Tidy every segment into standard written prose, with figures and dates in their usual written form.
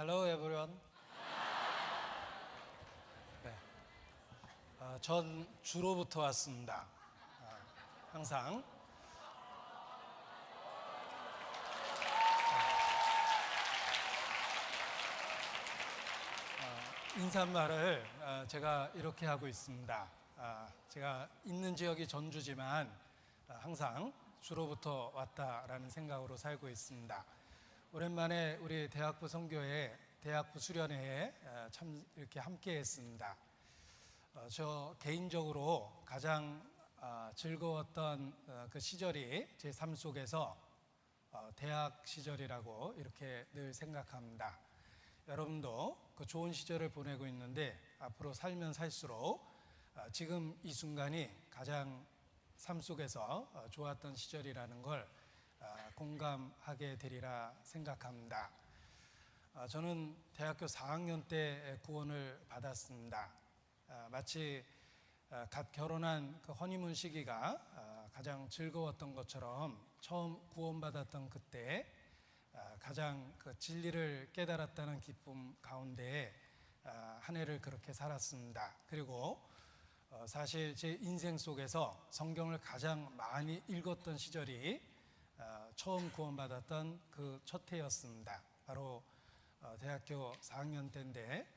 Hello everyone. 네. 전 주로부터 왔습니다. 항상 인사말을 제가 이렇게 하고 있습니다. 제가 있는 지역이 전주지만 항상 주로부터 왔다라는 생각으로 살고 있습니다. 오랜만에 우리 대학부 선교회, 대학부 수련회에 참 이렇게 함께 했습니다. 저 개인적으로 가장 즐거웠던 그 시절이 제 삶 속에서 대학 시절이라고 이렇게 늘 생각합니다. 여러분도 그 좋은 시절을 보내고 있는데 앞으로 살면 살수록 지금 이 순간이 가장 삶 속에서 좋았던 시절이라는 걸 공감하게 되리라 생각합니다. 저는 대학교 4학년 때 구원을 받았습니다. 마치 갓 결혼한 그 허니문 시기가 가장 즐거웠던 것처럼 처음 구원받았던 그때 가장 그 진리를 깨달았다는 기쁨 가운데 한 해를 그렇게 살았습니다. 그리고 사실 제 인생 속에서 성경을 가장 많이 읽었던 시절이 처음 구원받았던 그 첫 해였습니다. 바로 대학교 4학년 때인데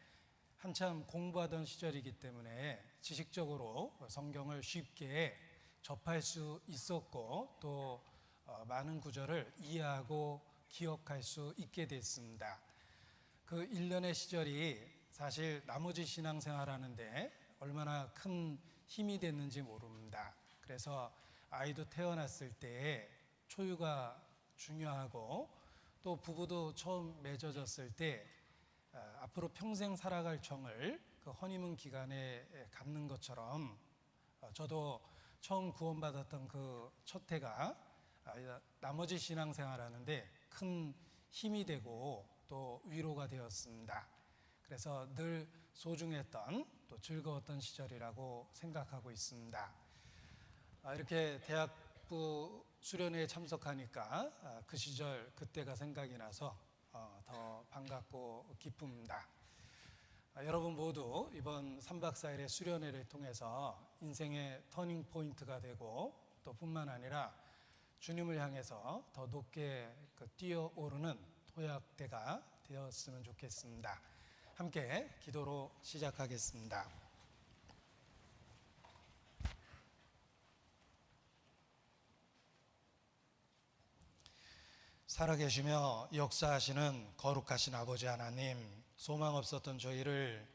한참 공부하던 시절이기 때문에 지식적으로 성경을 쉽게 접할 수 있었고 또 많은 구절을 이해하고 기억할 수 있게 됐습니다. 그 1년의 시절이 사실 나머지 신앙생활 하는데 얼마나 큰 힘이 됐는지 모릅니다. 그래서 아이도 태어났을 때 초유가 중요하고 또 부부도 처음 맺어졌을 때 앞으로 평생 살아갈 정을 그 허니문 기간에 갖는 것처럼 저도 처음 구원받았던 그 첫 해가 나머지 신앙생활 하는데 큰 힘이 되고 또 위로가 되었습니다. 그래서 늘 소중했던 또 즐거웠던 시절이라고 생각하고 있습니다. 이렇게 대학부 수련회에 참석하니까 그 시절 그때가 생각이 나서 더 반갑고 기쁩니다. 여러분 모두 이번 3박 4일의 수련회를 통해서 인생의 터닝 포인트가 되고 또 뿐만 아니라 주님을 향해서 더 높게 뛰어오르는 도약대가 되었으면 좋겠습니다. 함께 기도로 시작하겠습니다. 살아계시며 역사하시는 거룩하신 아버지 하나님, 소망 없었던 저희를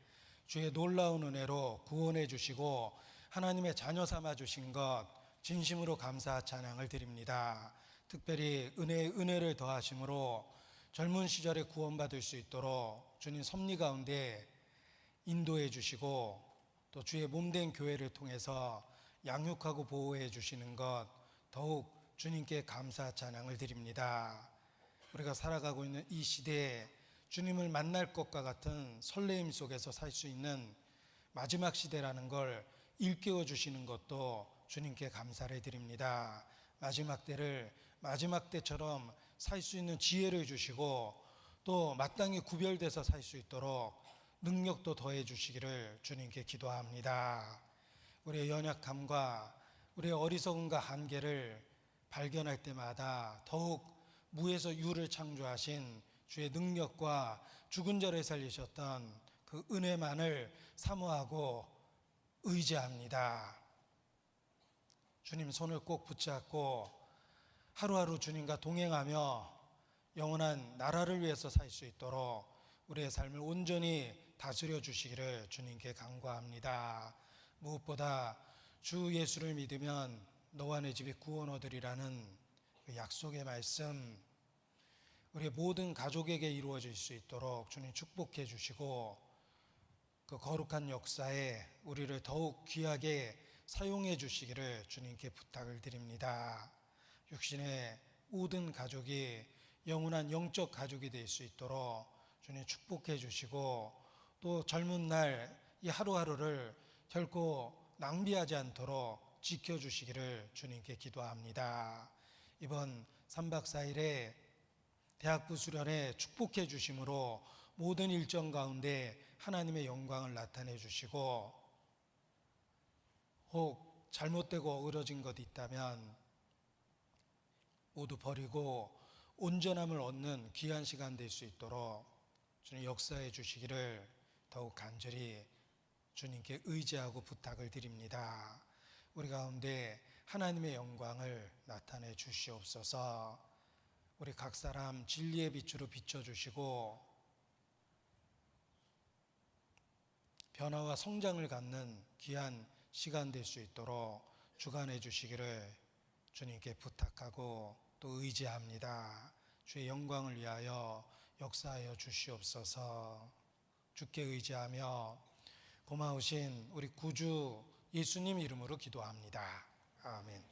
주의 놀라운 은혜로 구원해 주시고 하나님의 자녀 삼아 주신 것 진심으로 감사 찬양을 드립니다. 특별히 은혜를 더하심으로 젊은 시절에 구원받을 수 있도록 주님 섭리 가운데 인도해 주시고 또 주의 몸된 교회를 통해서 양육하고 보호해 주시는 것 더욱 주님께 감사 찬양을 드립니다. 우리가 살아가고 있는 이 시대에 주님을 만날 것과 같은 설레임 속에서 살 수 있는 마지막 시대라는 걸 일깨워 주시는 것도 주님께 감사를 드립니다. 마지막 때를 마지막 때처럼 살 수 있는 지혜를 주시고 또 마땅히 구별돼서 살 수 있도록 능력도 더해 주시기를 주님께 기도합니다. 우리의 연약함과 우리의 어리석음과 한계를 발견할 때마다 더욱 무에서 유를 창조하신 주의 능력과 죽은 자를 살리셨던 그 은혜만을 사모하고 의지합니다. 주님 손을 꼭 붙잡고 하루하루 주님과 동행하며 영원한 나라를 위해서 살 수 있도록 우리의 삶을 온전히 다스려 주시기를 주님께 간구합니다. 무엇보다 주 예수를 믿으면 너와 내 집이 구원 얻으리라는 그 약속의 말씀 우리의 모든 가족에게 이루어질 수 있도록 주님 축복해 주시고 그 거룩한 역사에 우리를 더욱 귀하게 사용해 주시기를 주님께 부탁을 드립니다. 육신의 모든 가족이 영원한 영적 가족이 될 수 있도록 주님 축복해 주시고 또 젊은 날 이 하루하루를 결코 낭비하지 않도록 지켜주시기를 주님께 기도합니다. 이번 3박 4일에 대학부 수련회 축복해 주심으로 모든 일정 가운데 하나님의 영광을 나타내 주시고, 혹 잘못되고 어그러진 것 있다면 모두 버리고 온전함을 얻는 귀한 시간 될 수 있도록 주님 역사해 주시기를 더욱 간절히 주님께 의지하고 부탁을 드립니다. 우리 가운데 하나님의 영광을 나타내 주시옵소서. 우리 각 사람 진리의 빛으로 비춰주시고 변화와 성장을 갖는 귀한 시간 될 수 있도록 주관해 주시기를 주님께 부탁하고 또 의지합니다. 주의 영광을 위하여 역사하여 주시옵소서. 주께 의지하며 고마우신 우리 구주 예수님 이름으로 기도합니다. 아멘.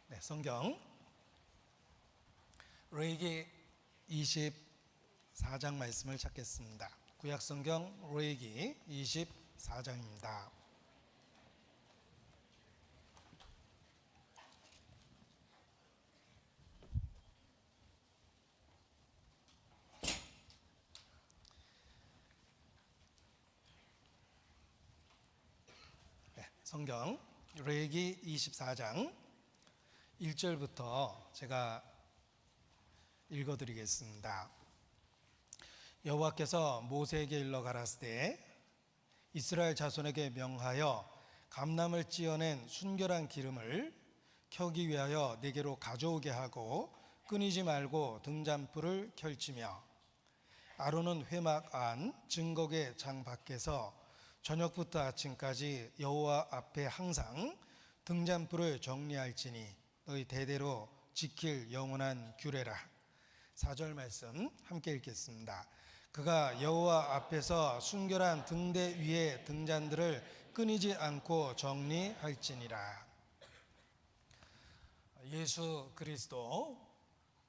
네, 성경 레위기 24장 말씀을 찾겠습니다. 구약 성경 레위기 24장입니다. 성경 레위기 24장 1절부터 제가 읽어드리겠습니다. 여호와께서 모세에게 일러 가라사대 이스라엘 자손에게 명하여 감람을 찌어낸 순결한 기름을 켜기 위하여 네게로 가져오게 하고 끊이지 말고 등잔불을 켤지며 아론은 회막 안 증거궤 장 밖에서 저녁부터 아침까지 여호와 앞에 항상 등잔불을 정리할지니 너희 대대로 지킬 영원한 규례라. 4절 말씀 함께 읽겠습니다. 그가 여호와 앞에서 순결한 등대 위에 등잔들을 끊이지 않고 정리할지니라. 예수 그리스도,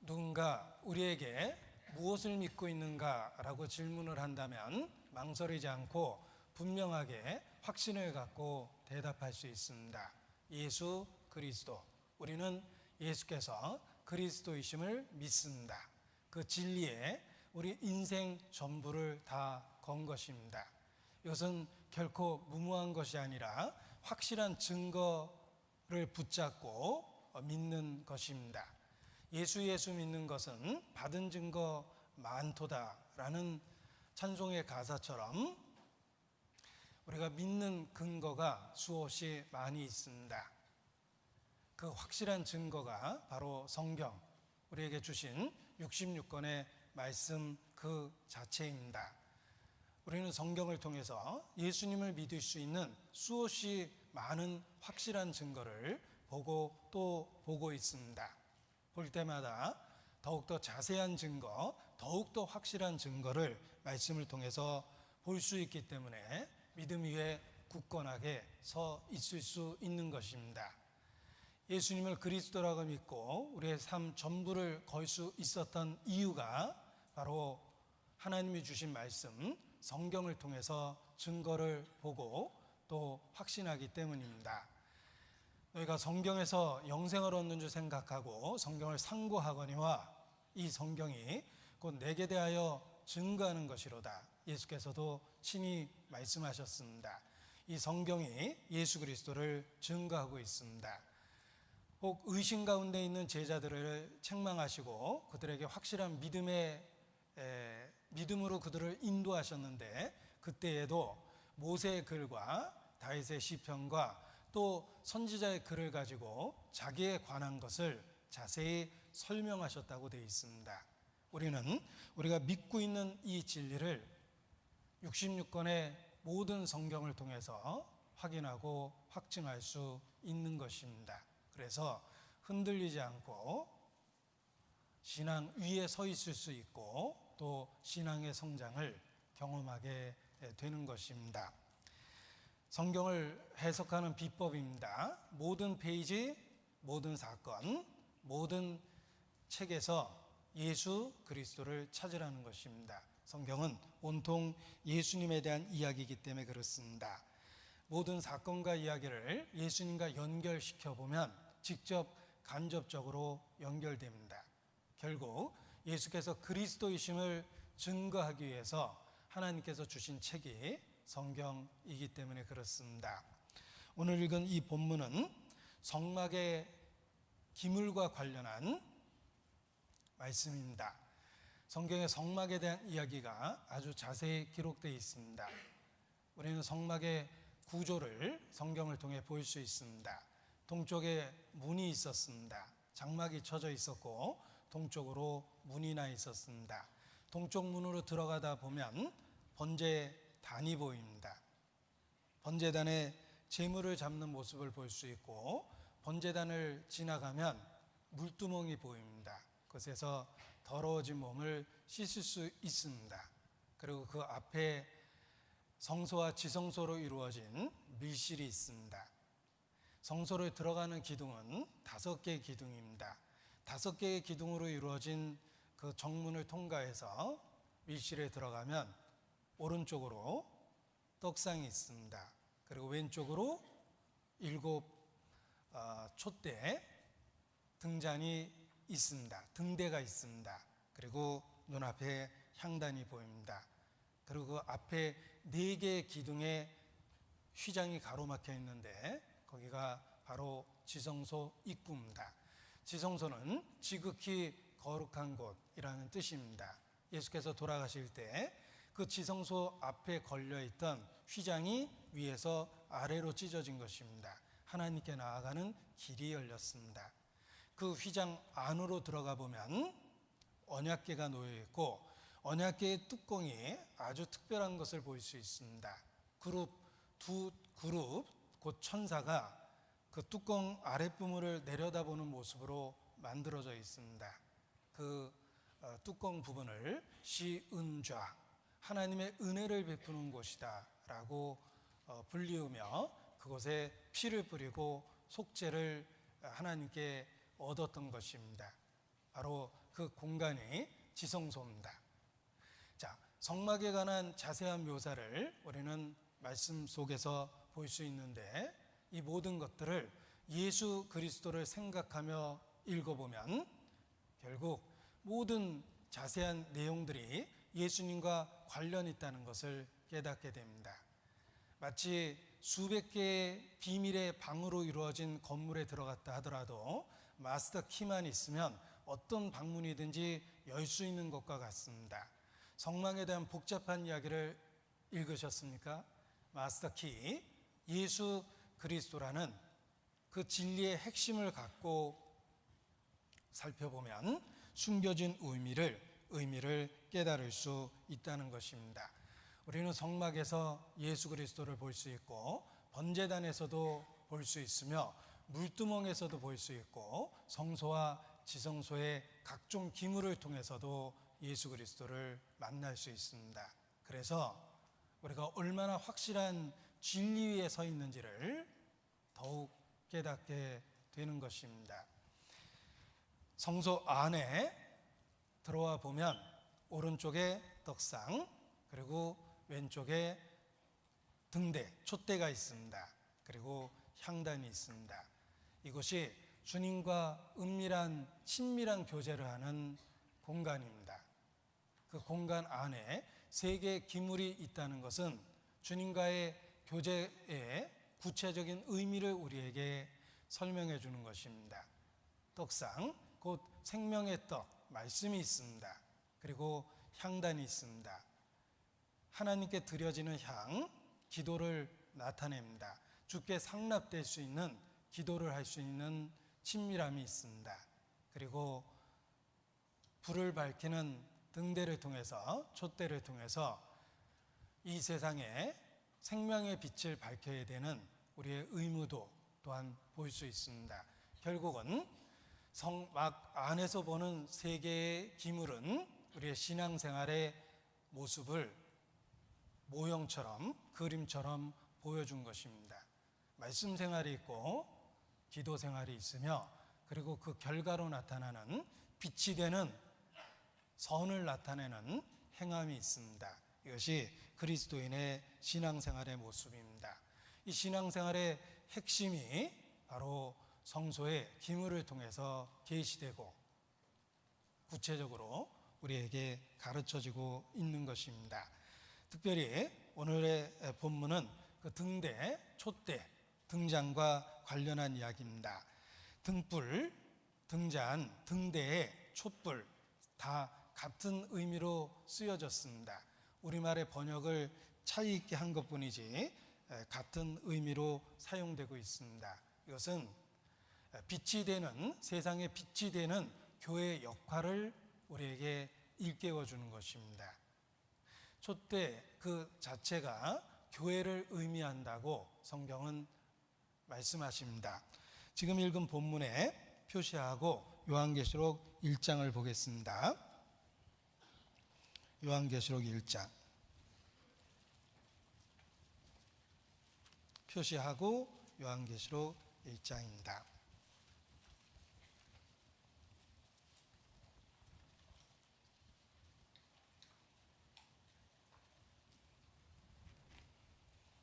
누군가 우리에게 무엇을 믿고 있는가라고 질문을 한다면 망설이지 않고 분명하게 확신을 갖고 대답할 수 있습니다. 예수 그리스도, 우리는 예수께서 그리스도이심을 믿습니다. 그 진리에 우리 인생 전부를 다 건 것입니다. 이것은 결코 무모한 것이 아니라 확실한 증거를 붙잡고 믿는 것입니다. 예수 믿는 것은 받은 증거 많도다라는 찬송의 가사처럼 우리가 믿는 근거가 수없이 많이 있습니다. 그 확실한 증거가 바로 성경, 우리에게 주신 66권의 말씀 그 자체입니다. 우리는 성경을 통해서 예수님을 믿을 수 있는 수없이 많은 확실한 증거를 보고 또 보고 있습니다. 볼 때마다 더욱더 자세한 증거, 더욱더 확실한 증거를 말씀을 통해서 볼 수 있기 때문에 믿음 위에 굳건하게 서 있을 수 있는 것입니다. 예수님을 그리스도라고 믿고 우리의 삶 전부를 걸 수 있었던 이유가 바로 하나님이 주신 말씀, 성경을 통해서 증거를 보고 또 확신하기 때문입니다. 너희가 성경에서 영생을 얻는 줄 생각하고 성경을 상고하거니와 이 성경이 곧 내게 대하여 증거하는 것이로다. 예수께서도 친히 말씀하셨습니다. 이 성경이 예수 그리스도를 증거하고 있습니다. 혹 의심 가운데 있는 제자들을 책망하시고 그들에게 확실한 믿음으로 그들을 인도하셨는데, 그때에도 모세의 글과 다윗의 시편과 또 선지자의 글을 가지고 자기에 관한 것을 자세히 설명하셨다고 되어 있습니다. 우리가 믿고 있는 이 진리를 66권의 모든 성경을 통해서 확인하고 확증할 수 있는 것입니다. 그래서 흔들리지 않고 신앙 위에 서 있을 수 있고 또 신앙의 성장을 경험하게 되는 것입니다. 성경을 해석하는 비법입니다. 모든 페이지, 모든 사건, 모든 책에서 예수 그리스도를 찾으라는 것입니다. 성경은 온통 예수님에 대한 이야기이기 때문에 그렇습니다. 모든 사건과 이야기를 예수님과 연결시켜 보면 직접 간접적으로 연결됩니다. 결국 예수께서 그리스도이심을 증거하기 위해서 하나님께서 주신 책이 성경이기 때문에 그렇습니다. 오늘 읽은 이 본문은 성막의 기물과 관련한 말씀입니다. 성경의 성막에 대한 이야기가 아주 자세히 기록되어 있습니다. 우리는 성막의 구조를 성경을 통해 볼 수 있습니다. 동쪽에 문이 있었습니다. 장막이 쳐져 있었고 동쪽으로 문이 나 있었습니다. 동쪽 문으로 들어가다 보면 번제단이 보입니다. 번제단에 제물을 잡는 모습을 볼 수 있고 번제단을 지나가면 물두멍이 보입니다. 그곳에서 더러워진 몸을 씻을 수 있습니다. 그리고 그 앞에 성소와 지성소로 이루어진 밀실이 있습니다. 성소로 들어가는 기둥은 5개의 기둥입니다. 5개의 기둥으로 이루어진 그 정문을 통과해서 밀실에 들어가면 오른쪽으로 떡상이 있습니다. 그리고 왼쪽으로 7 촛대 등잔이 있습니다. 등대가 있습니다. 그리고 눈앞에 향단이 보입니다. 그리고 그 앞에 4개의 기둥에 휘장이 가로막혀 있는데 거기가 바로 지성소 입구입니다. 지성소는 지극히 거룩한 곳이라는 뜻입니다. 예수께서 돌아가실 때 그 지성소 앞에 걸려있던 휘장이 위에서 아래로 찢어진 것입니다. 하나님께 나아가는 길이 열렸습니다. 그 휘장 안으로 들어가 보면 언약궤가 놓여 있고 언약궤의 뚜껑이 아주 특별한 것을 볼 수 있습니다. 두 그룹 곧 천사가 그 뚜껑 아랫부분을 내려다보는 모습으로 만들어져 있습니다. 그 뚜껑 부분을 시은좌, 하나님의 은혜를 베푸는 곳이다 라고 불리우며 그곳에 피를 뿌리고 속죄를 하나님께 얻었던 것입니다. 바로 그 공간이 지성소입니다. 자, 성막에 관한 자세한 묘사를 우리는 말씀 속에서 볼 수 있는데 이 모든 것들을 예수 그리스도를 생각하며 읽어보면 결국 모든 자세한 내용들이 예수님과 관련이 있다는 것을 깨닫게 됩니다. 마치 수백 개의 비밀의 방으로 이루어진 건물에 들어갔다 하더라도 마스터 키만 있으면 어떤 방문이든지 열 수 있는 것과 같습니다. 성막에 대한 복잡한 이야기를 읽으셨습니까? 마스터 키, 예수 그리스도라는 그 진리의 핵심을 갖고 살펴보면 숨겨진 의미를 깨달을 수 있다는 것입니다. 우리는 성막에서 예수 그리스도를 볼 수 있고 번제단에서도 볼 수 있으며 물두멍에서도 볼 수 있고 성소와 지성소의 각종 기물을 통해서도 예수 그리스도를 만날 수 있습니다. 그래서 우리가 얼마나 확실한 진리 위에 서 있는지를 더욱 깨닫게 되는 것입니다. 성소 안에 들어와 보면 오른쪽에 떡상 그리고 왼쪽에 등대, 촛대가 있습니다. 그리고 향단이 있습니다. 이곳이 주님과 은밀한 친밀한 교제를 하는 공간입니다. 그 공간 안에 3개의 기물이 있다는 것은 주님과의 교제의 구체적인 의미를 우리에게 설명해 주는 것입니다. 떡상, 곧 생명의 떡, 말씀이 있습니다. 그리고 향단이 있습니다. 하나님께 드려지는 향, 기도를 나타냅니다. 주께 상납될 수 있는 기도를 할 수 있는 친밀함이 있습니다. 그리고 불을 밝히는 등대를 통해서 촛대를 통해서 이 세상에 생명의 빛을 밝혀야 되는 우리의 의무도 또한 볼 수 있습니다. 결국은 성막 안에서 보는 3개의 기물은 우리의 신앙생활의 모습을 모형처럼 그림처럼 보여준 것입니다. 말씀 생활이 있고 기도 생활이 있으며 그리고 그 결과로 나타나는 빛이 되는 선을 나타내는 행함이 있습니다. 이것이 그리스도인의 신앙생활의 모습입니다. 이 신앙생활의 핵심이 바로 성소의 기물을 통해서 계시되고 구체적으로 우리에게 가르쳐지고 있는 것입니다. 특별히 오늘의 본문은 그 등대, 촛대, 등잔과 관련한 이야기입니다. 등불, 등잔, 등대의 촛불 다 같은 의미로 쓰여졌습니다. 우리말의 번역을 차이 있게 한 것뿐이지 같은 의미로 사용되고 있습니다. 이것은 빛이 되는, 세상에 빛이 되는 교회의 역할을 우리에게 일깨워 주는 것입니다. 촛대 그 자체가 교회를 의미한다고 성경은 말씀하십니다. 지금 읽은 본문에 표시하고 요한계시록 1장을 보겠습니다. 요한계시록 1장 표시하고 요한계시록 1장입니다.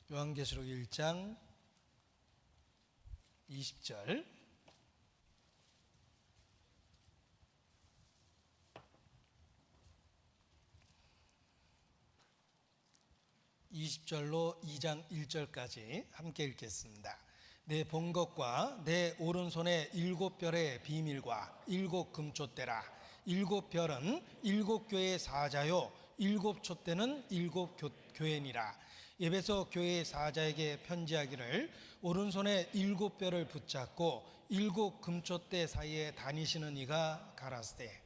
요한계시록 1장 20절 20절로 2장 1절까지 함께 읽겠습니다. 내 본 것과 내 오른손의 7별의 비밀과 7 금촛대라. 7별은 7 교회의 사자요 7 촛대는 7 교회니라. 에베소 교회의 사자에게 편지하기를 오른손에 7별을 붙잡고 7 금촛대 사이에 다니시는 이가 가라사대.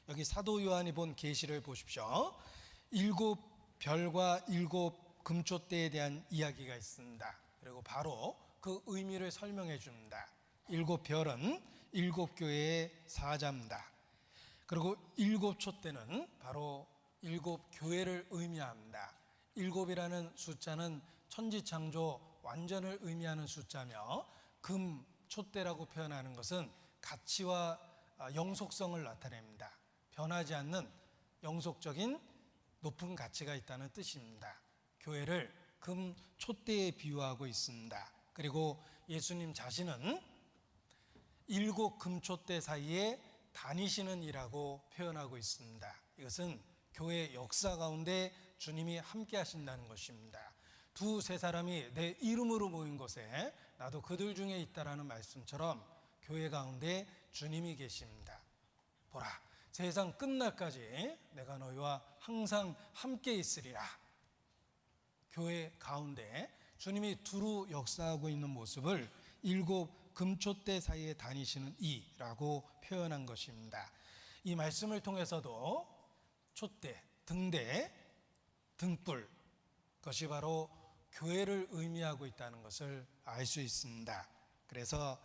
여기 사도 요한이 본 계시를 보십시오. 7 별과 7 금촛대에 대한 이야기가 있습니다. 그리고 바로 그 의미를 설명해 줍니다. 7 별은 7 교회의 사자입니다. 그리고 7 촛대는 바로 7 교회를 의미합니다. 7이라는 숫자는 천지창조 완전을 의미하는 숫자며 금 촛대라고 표현하는 것은 가치와 영속성을 나타냅니다. 변하지 않는 영속적인 높은 가치가 있다는 뜻입니다. 교회를 금 촛대에 비유하고 있습니다. 그리고 예수님 자신은 7 금촛대 사이에 다니시는 이라고 표현하고 있습니다. 이것은 교회 역사 가운데 주님이 함께 하신다는 것입니다. 두세 사람이 내 이름으로 모인 곳에 나도 그들 중에 있다라는 말씀처럼 교회 가운데 주님이 계십니다. 보라, 세상 끝날까지 내가 너희와 항상 함께 있으리라. 교회 가운데 주님이 두루 역사하고 있는 모습을 7 금촛대 사이에 다니시는 이라고 표현한 것입니다. 이 말씀을 통해서도 촛대, 등대, 등불, 그것이 바로 교회를 의미하고 있다는 것을 알 수 있습니다. 그래서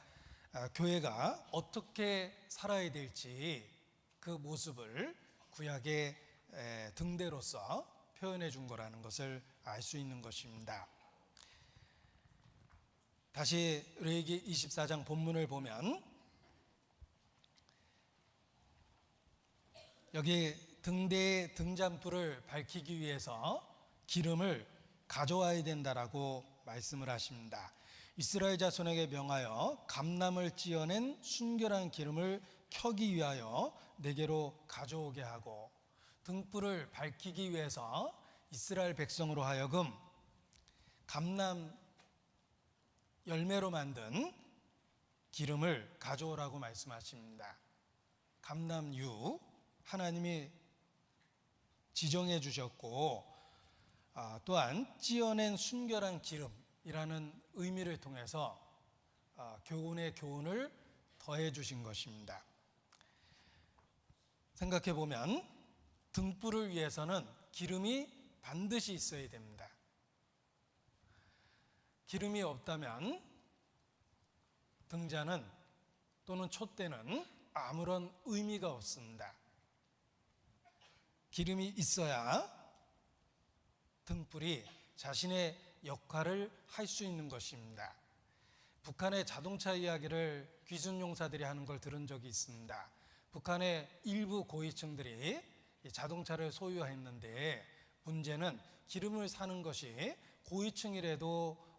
교회가 어떻게 살아야 될지 그 모습을 구약의 등대로서 표현해 준 거라는 것을 알 수 있는 것입니다. 다시 레위기 24장 본문을 보면 여기 등대의 등잔불을 밝히기 위해서 기름을 가져와야 된다라고 말씀을 하십니다. 이스라엘 자손에게 명하여 감람을 찧어낸 순결한 기름을 켜기 위하여 내게로 가져오게 하고, 등불을 밝히기 위해서 이스라엘 백성으로 하여금 감람 열매로 만든 기름을 가져오라고 말씀하십니다. 감람유 하나님이 지정해 주셨고, 또한 찧어낸 순결한 기름이라는 의미를 통해서 교훈의 교훈을 더해 주신 것입니다. 생각해 보면 등불을 위해서는 기름이 반드시 있어야 됩니다. 기름이 없다면 등잔은 또는 촛대는 아무런 의미가 없습니다. 기름이 있어야 등불이 자신의 역할을 할 수 있는 것입니다. 북한의 자동차 이야기를 귀순 용사들이 하는 걸 들은 적이 있습니다. 북한의 일부 고위층들이 자동차를 소유했는데 문제는 기름을 사는 것이 고위층이라도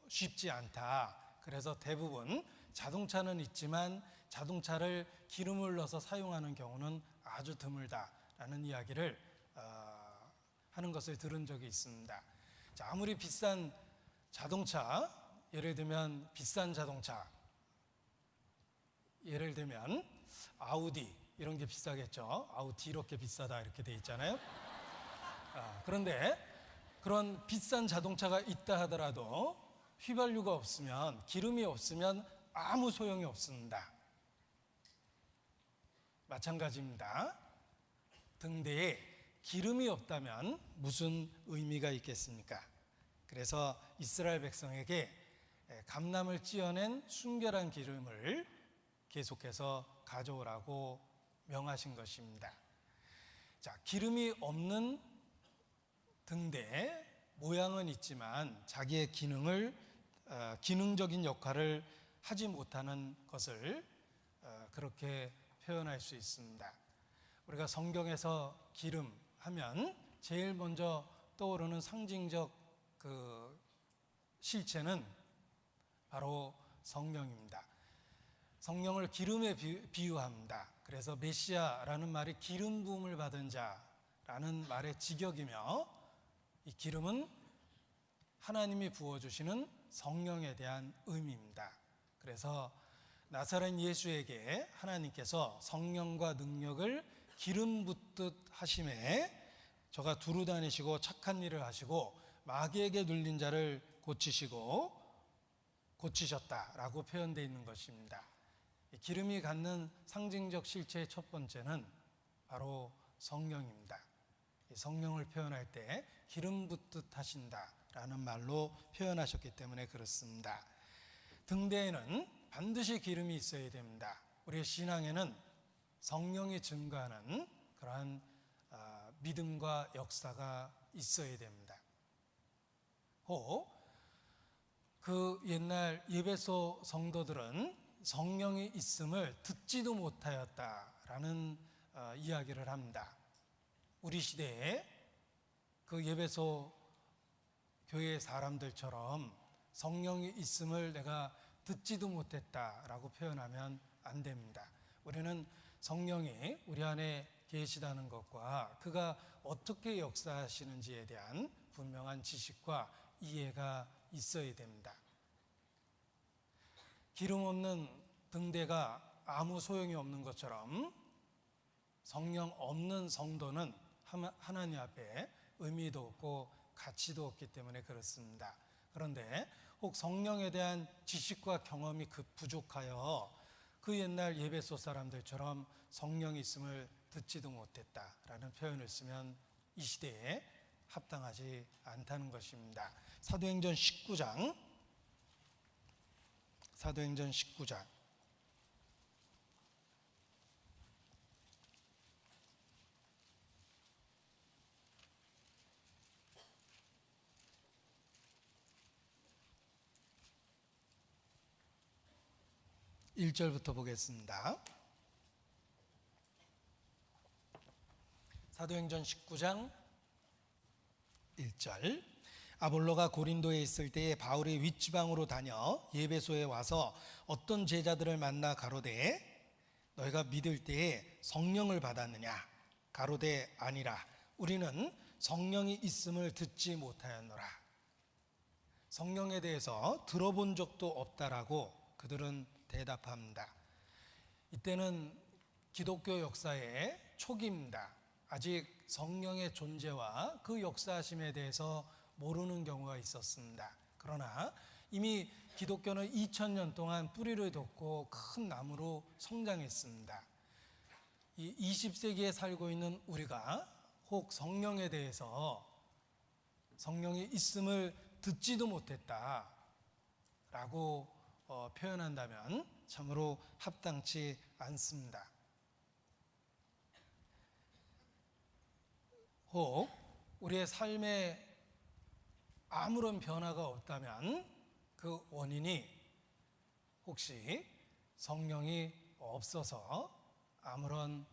쉽지 않다. 그래서 대부분 자동차는 있지만 자동차를 기름을 넣어서 사용하는 경우는 아주 드물다라는 이야기를 하는 것을 들은 적이 있습니다. 자, 아무리 비싼 자동차, 예를 들면 비싼 자동차, 예를 들면 아우디 이런 게 비싸겠죠. 아우디 이렇게 비싸다 이렇게 돼 있잖아요. 그런데 그런 비싼 자동차가 있다 하더라도 휘발유가 없으면, 기름이 없으면 아무 소용이 없습니다. 마찬가지입니다. 등대에 기름이 없다면 무슨 의미가 있겠습니까? 그래서 이스라엘 백성에게 감람을 찧어낸 순결한 기름을 계속해서 가져오라고 명하신 것입니다. 자, 기름이 없는 등대, 모양은 있지만 자기의 기능적인 역할을 하지 못하는 것을 그렇게 표현할 수 있습니다. 우리가 성경에서 기름 하면 제일 먼저 떠오르는 상징적 그 실체는 바로 성령입니다. 성령을 기름에 비유합니다. 그래서 메시아라는 말이 기름 부음을 받은 자라는 말의 직역이며, 이 기름은 하나님이 부어주시는 성령에 대한 의미입니다. 그래서 나사렛 예수에게 하나님께서 성령과 능력을 기름 붓듯 하심에 저가 두루 다니시고 착한 일을 하시고 마귀에게 눌린 자를 고치셨다라고 표현되어 있는 것입니다. 기름이 갖는 상징적 실체의 첫 번째는 바로 성령입니다. 성령을 표현할 때 기름 붓듯 하신다라는 말로 표현하셨기 때문에 그렇습니다. 등대에는 반드시 기름이 있어야 됩니다. 우리의 신앙에는 성령이 증거하는 그러한 믿음과 역사가 있어야 됩니다. 혹 그 옛날 예배소 성도들은 성령이 있음을 듣지도 못하였다라는 이야기를 합니다. 우리 시대에 그 예배소 교회 사람들처럼 성령이 있음을 내가 듣지도 못했다라고 표현하면 안 됩니다. 우리는 성령이 우리 안에 계시다는 것과 그가 어떻게 역사하시는지에 대한 분명한 지식과 이해가 있어야 됩니다. 기름 없는 등대가 아무 소용이 없는 것처럼 성령 없는 성도는 하나님 앞에 의미도 없고 가치도 없기 때문에 그렇습니다. 그런데 혹 성령에 대한 지식과 경험이 부족하여 그 옛날 예배소 사람들처럼 성령이 있음을 듣지도 못했다라는 표현을 쓰면 이 시대에 합당하지 않다는 것입니다. 사도행전 19장 1절부터 보겠습니다. 사도행전 19장 1절. 아볼로가 고린도에 있을 때에 바울이 윗지방으로 다녀 예배소에 와서 어떤 제자들을 만나 가로되 너희가 믿을 때에 성령을 받았느냐? 가로되 아니라 우리는 성령이 있음을 듣지 못하였노라. 성령에 대해서 들어본 적도 없다라고 그들은 대답합니다. 이때는 기독교 역사의 초기입니다. 아직 성령의 존재와 그 역사하심에 대해서 모르는 경우가 있었습니다. 그러나 이미 기독교는 2000년 동안 뿌리를 돋고 큰 나무로 성장했습니다. 이 20세기에 살고 있는 우리가 혹 성령에 대해서 성령이 있음을 듣지도 못했다라고 표현한다면 참으로 합당치 않습니다. 혹 우리의 삶에 아무런 변화가 없다면 그 원인이 혹시 성령이 없어서 아무런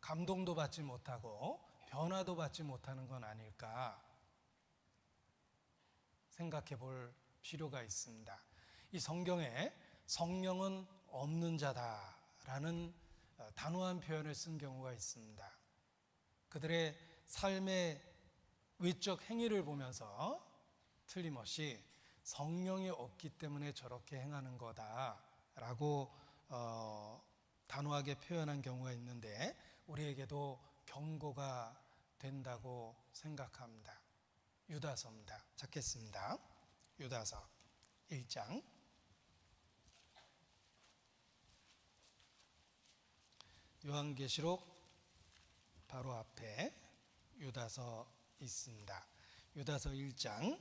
감동도 받지 못하고 변화도 받지 못하는 건 아닐까 생각해 볼 필요가 있습니다. 이 성경에 성령은 없는 자다라는 단호한 표현을 쓴 경우가 있습니다. 그들의 삶의 외적 행위를 보면서 틀림없이 성령이 없기 때문에 저렇게 행하는 거다라고 단호하게 표현한 경우가 있는데, 우리에게도 경고가 된다고 생각합니다. 유다서입니다. 찾겠습니다. 유다서 1장. 요한계시록 바로 앞에 유다서 있습니다. 유다서 1장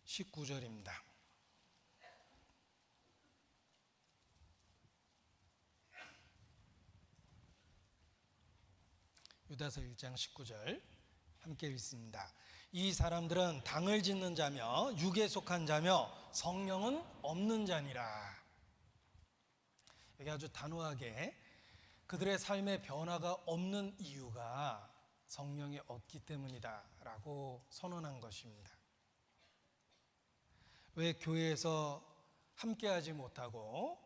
19절입니다. 유다서 1장 19절 함께 읽습니다. 이 사람들은 당을 짓는 자며 육에 속한 자며 성령은 없는 자니라. 여기 아주 단호하게 그들의 삶의 변화가 없는 이유가 성령이 없기 때문이다 라고 선언한 것입니다. 왜 교회에서 함께하지 못하고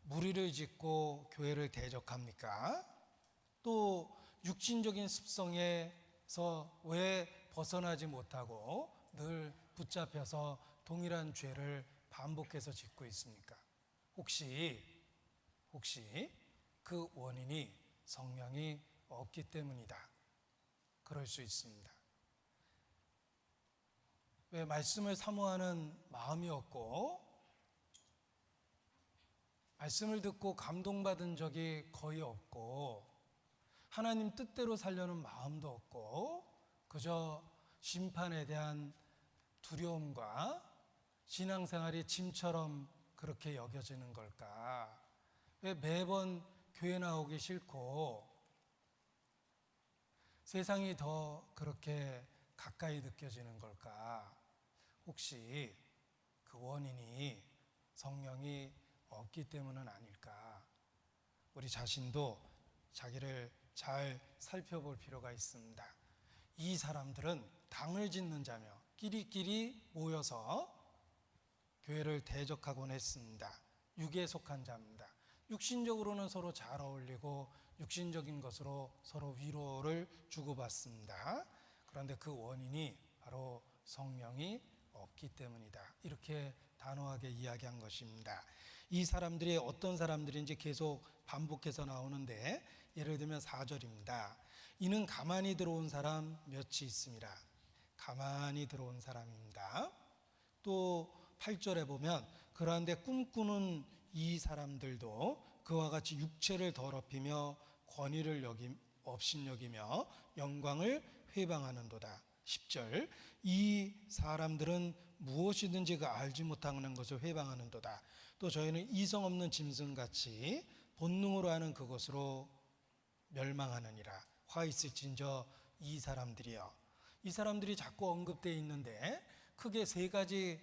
무리를 짓고 교회를 대적합니까? 또 육신적인 습성에서 왜 벗어나지 못하고 늘 붙잡혀서 동일한 죄를 반복해서 짓고 있습니까? 혹시 그 원인이 성령이 없기 때문이다. 그럴 수 있습니다. 왜 말씀을 사모하는 마음이 없고 말씀을 듣고 감동받은 적이 거의 없고 하나님 뜻대로 살려는 마음도 없고 그저 심판에 대한 두려움과 신앙생활이 짐처럼 그렇게 여겨지는 걸까? 왜 매번 교회 나오기 싫고 세상이 더 그렇게 가까이 느껴지는 걸까? 혹시 그 원인이 성령이 없기 때문은 아닐까? 우리 자신도 자기를 잘 살펴볼 필요가 있습니다. 이 사람들은 당을 짓는 자며 끼리끼리 모여서 교회를 대적하곤 했습니다. 육에 속한 자입니다. 육신적으로는 서로 잘 어울리고 육신적인 것으로 서로 위로를 주고받습니다. 그런데 그 원인이 바로 성령이 없기 때문이다. 이렇게 단호하게 이야기한 것입니다. 이 사람들이 어떤 사람들인지 계속 반복해서 나오는데, 예를 들면 4절입니다. 이는 가만히 들어온 사람 몇이 있습니다. 가만히 들어온 사람입니다. 또 8절에 보면 그러한데 꿈꾸는 이 사람들도 그와 같이 육체를 더럽히며 권위를 업신여기며 영광을 회방하는도다. 10절 이 사람들은 무엇이든지 그 알지 못하는 것을 회방하는도다. 또 저희는 이성 없는 짐승같이 본능으로 하는 그것으로 멸망하느니라. 화 있을진저 이 사람들이여. 이 사람들이 자꾸 언급되어 있는데 크게 세 가지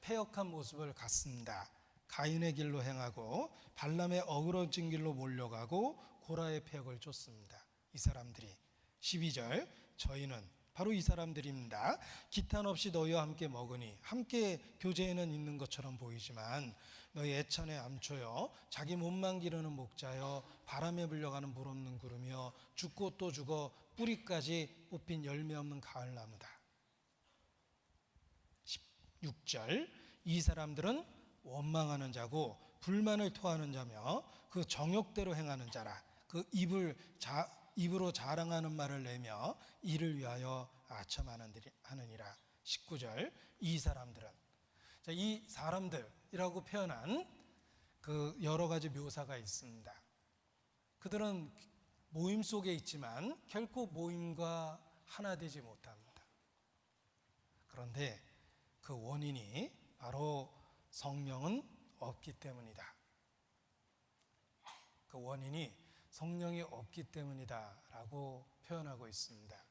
패역한 모습을 갖습니다. 가인의 길로 행하고 발람의 어그러진 길로 몰려가고 고라의 패역을 쫓습니다. 이 사람들이. 12절 저희는 바로 이 사람들입니다. 기탄 없이 너희와 함께 먹으니, 함께 교제에는 있는 것처럼 보이지만 너희 애찬의 암초여 자기 몸만 기르는 목자여 바람에 불려가는 물 없는 구름이여 죽고 또 죽어 뿌리까지 뽑힌 열매 없는 가을나무다. 16절 이 사람들은 원망하는 자고 불만을 토하는 자며 그 정욕대로 행하는 자라. 그 입으로 자랑하는 말을 내며 이를 위하여 아첨하느니라. 19절 이 사람들은, 이 사람들이라고 표현한 그 여러 가지 묘사가 있습니다. 그들은 모임 속에 있지만 결코 모임과 하나 되지 못합니다. 그런데 그 원인이 바로 성령은 없기 때문이다. 그 원인이 성령이 없기 때문이다 라고 표현하고 있습니다.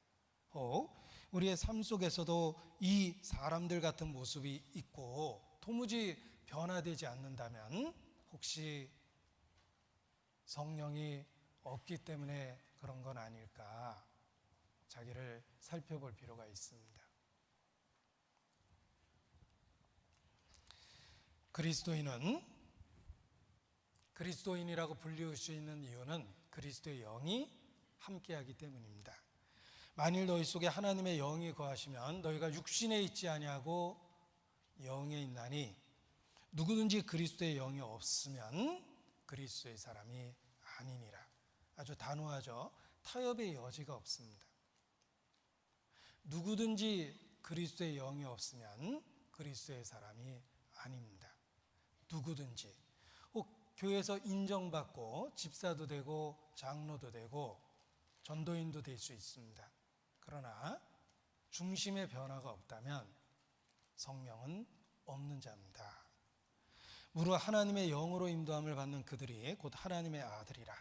혹 우리의 삶 속에서도 이 사람들 같은 모습이 있고 도무지 변화되지 않는다면 혹시 성령이 없기 때문에 그런 건 아닐까? 자기를 살펴볼 필요가 있습니다. 그리스도인이라고 불리울 수 있는 이유는 그리스도의 영이 함께하기 때문입니다. 만일 너희 속에 하나님의 영이 거하시면 너희가 육신에 있지 아니하고 영에 있나니 누구든지 그리스도의 영이 없으면 그리스도의 사람이 아니니라. 아주 단호하죠. 타협의 여지가 없습니다. 누구든지 그리스도의 영이 없으면 그리스도의 사람이 아닙니다. 누구든지. 혹 교회에서 인정받고 집사도 되고 장로도 되고 전도인도 될 수 있습니다. 그러나 중심의 변화가 없다면 성령은 없는 자입니다. 무릇 하나님의 영으로 인도함을 받는 그들이 곧 하나님의 아들이라.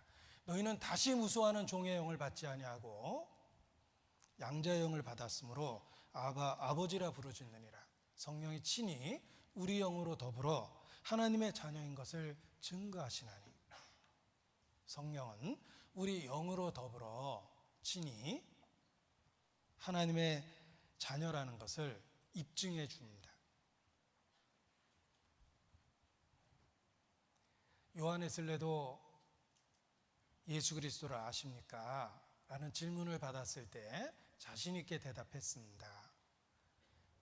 너희는 다시 무수하는 종의 영을 받지 아니하고 양자의 영을 받았으므로 아버지라 부르짖느니라. 성령이 친히 우리 영으로 더불어 하나님의 자녀인 것을 증거하시나니. 성령은 우리 영으로 더불어 친히 하나님의 자녀라는 것을 입증해 줍니다. 요한에슬레도 예수 그리스도를 아십니까? 라는 질문을 받았을 때 자신 있게 대답했습니다.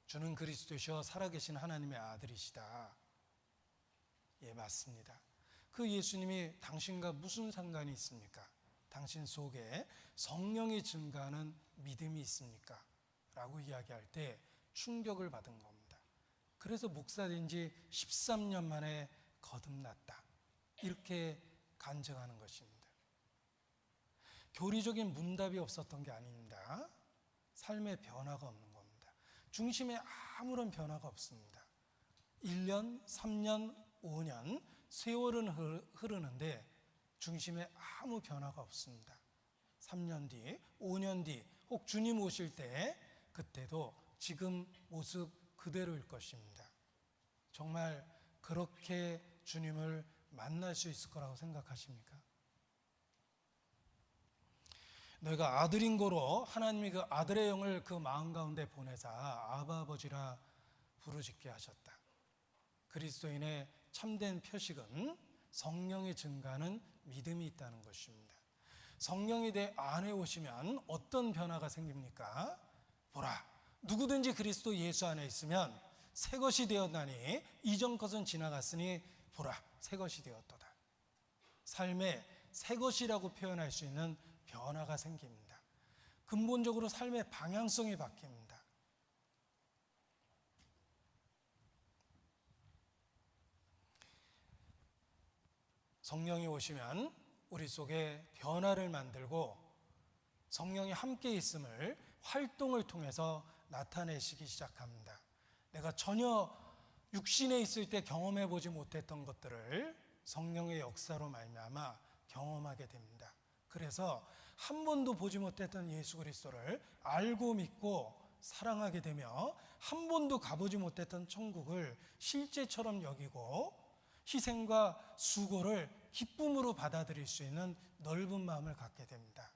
주는 그리스도시여 살아계신 하나님의 아들이시다. 예, 맞습니다. 그 예수님이 당신과 무슨 상관이 있습니까? 당신 속에 성령이 증가하는 믿음이 있습니까? 라고 이야기할 때 충격을 받은 겁니다. 그래서 목사된 지 13년 만에 거듭났다. 이렇게 간증하는 것입니다. 교리적인 문답이 없었던 게 아닙니다. 삶의 변화가 없는 겁니다. 중심에 아무런 변화가 없습니다. 1년, 3년, 5년 세월은 흐르는데 중심에 아무 변화가 없습니다. 3년 뒤, 5년 뒤, 혹 주님 오실 때 그때도 지금 모습 그대로일 것입니다. 정말 그렇게 주님을 만날 수 있을 거라고 생각하십니까? 너희가 아들인 고로 하나님이 그 아들의 영을 그 마음 가운데 보내사 아바 아버지라 부르짖게 하셨다. 그리스도인의 참된 표식은 성령이 증가하는 믿음이 있다는 것입니다. 성령이 내 안에 오시면 어떤 변화가 생깁니까? 보라, 누구든지 그리스도 예수 안에 있으면 새 것이 되었나니 이전 것은 지나갔으니 보라, 새 것이 되었도다. 삶에 새 것이라고 표현할 수 있는 변화가 생깁니다. 근본적으로 삶의 방향성이 바뀝니다. 성령이 오시면 우리 속에 변화를 만들고 성령이 함께 있음을 활동을 통해서 나타내시기 시작합니다. 내가 전혀 육신에 있을 때 경험해 보지 못했던 것들을 성령의 역사로 말미암아 경험하게 됩니다. 그래서 한 번도 보지 못했던 예수 그리스도를 알고 믿고 사랑하게 되며 한 번도 가보지 못했던 천국을 실제처럼 여기고 희생과 수고를 기쁨으로 받아들일 수 있는 넓은 마음을 갖게 됩니다.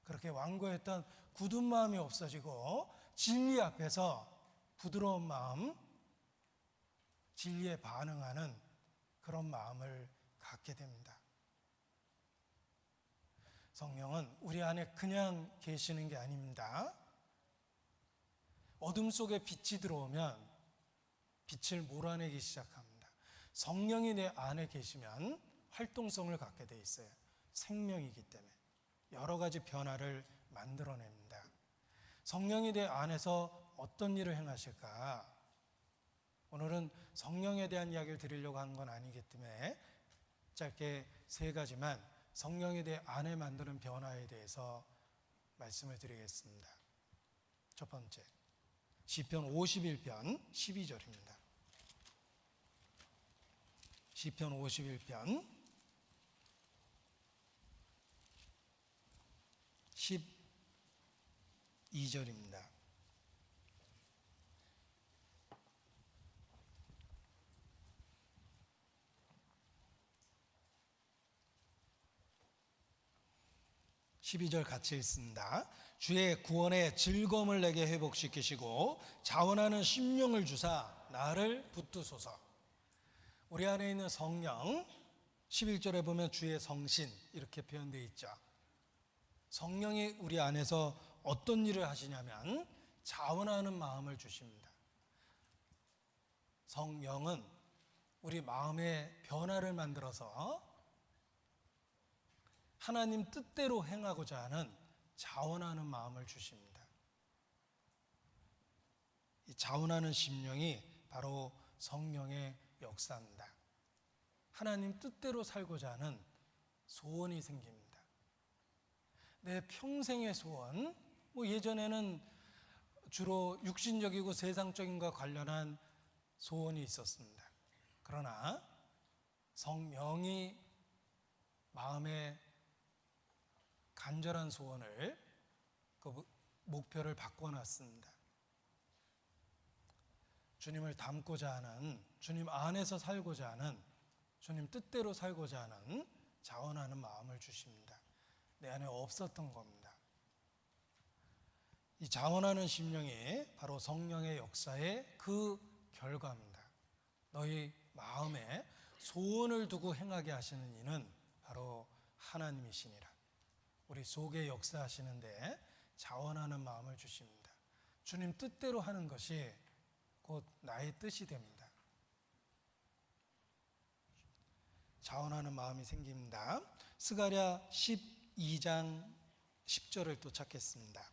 그렇게 완고했던 굳은 마음이 없어지고 진리 앞에서 부드러운 마음, 진리에 반응하는 그런 마음을 갖게 됩니다. 성령은 우리 안에 그냥 계시는 게 아닙니다. 어둠 속에 빛이 들어오면 빛을 몰아내기 시작합니다. 성령이 내 안에 계시면 활동성을 갖게 돼 있어요. 생명이기 때문에 여러 가지 변화를 만들어냅니다. 성령이 내 안에서 어떤 일을 행하실까? 오늘은 성령에 대한 이야기를 드리려고 하는 건 아니기 때문에 짧게 세 가지만 성령이 내 안에 만드는 변화에 대해서 말씀을 드리겠습니다. 첫 번째, 시편 51편 12절입니다. 시편 51편 12절입니다. (12절) 같이 읽습니다. 주의 구원의 즐거움을 내게 회복시키시고 자원하는 심령을 주사 나를 붙드소서. 우리 안에 있는 성령, 11절에 보면 주의 성신 이렇게 표현되어 있죠. 성령이 우리 안에서 어떤 일을 하시냐면 자원하는 마음을 주십니다. 성령은 우리 마음의 변화를 만들어서 하나님 뜻대로 행하고자 하는 자원하는 마음을 주십니다. 이 자원하는 심령이 바로 성령의 역사입니다. 하나님 뜻대로 살고자 하는 소원이 생깁니다. 내 평생의 소원, 예전에는 주로 육신적이고 세상적인 것과 관련한 소원이 있었습니다. 그러나 성령이 마음의 간절한 소원을, 그 목표를 바꿔놨습니다. 주님을 닮고자 하는, 주님 안에서 살고자 하는, 주님 뜻대로 살고자 하는 자원하는 마음을 주십니다. 내 안에 없었던 겁니다. 이 자원하는 심령이 바로 성령의 역사의 그 결과입니다. 너희 마음에 소원을 두고 행하게 하시는 이는 바로 하나님이시니라. 우리 속에 역사하시는데 자원하는 마음을 주십니다. 주님 뜻대로 하는 것이 곧 나의 뜻이 됩니다. 자원하는 마음이 생깁니다. 스가랴 12장 10절을 또 찾겠습니다.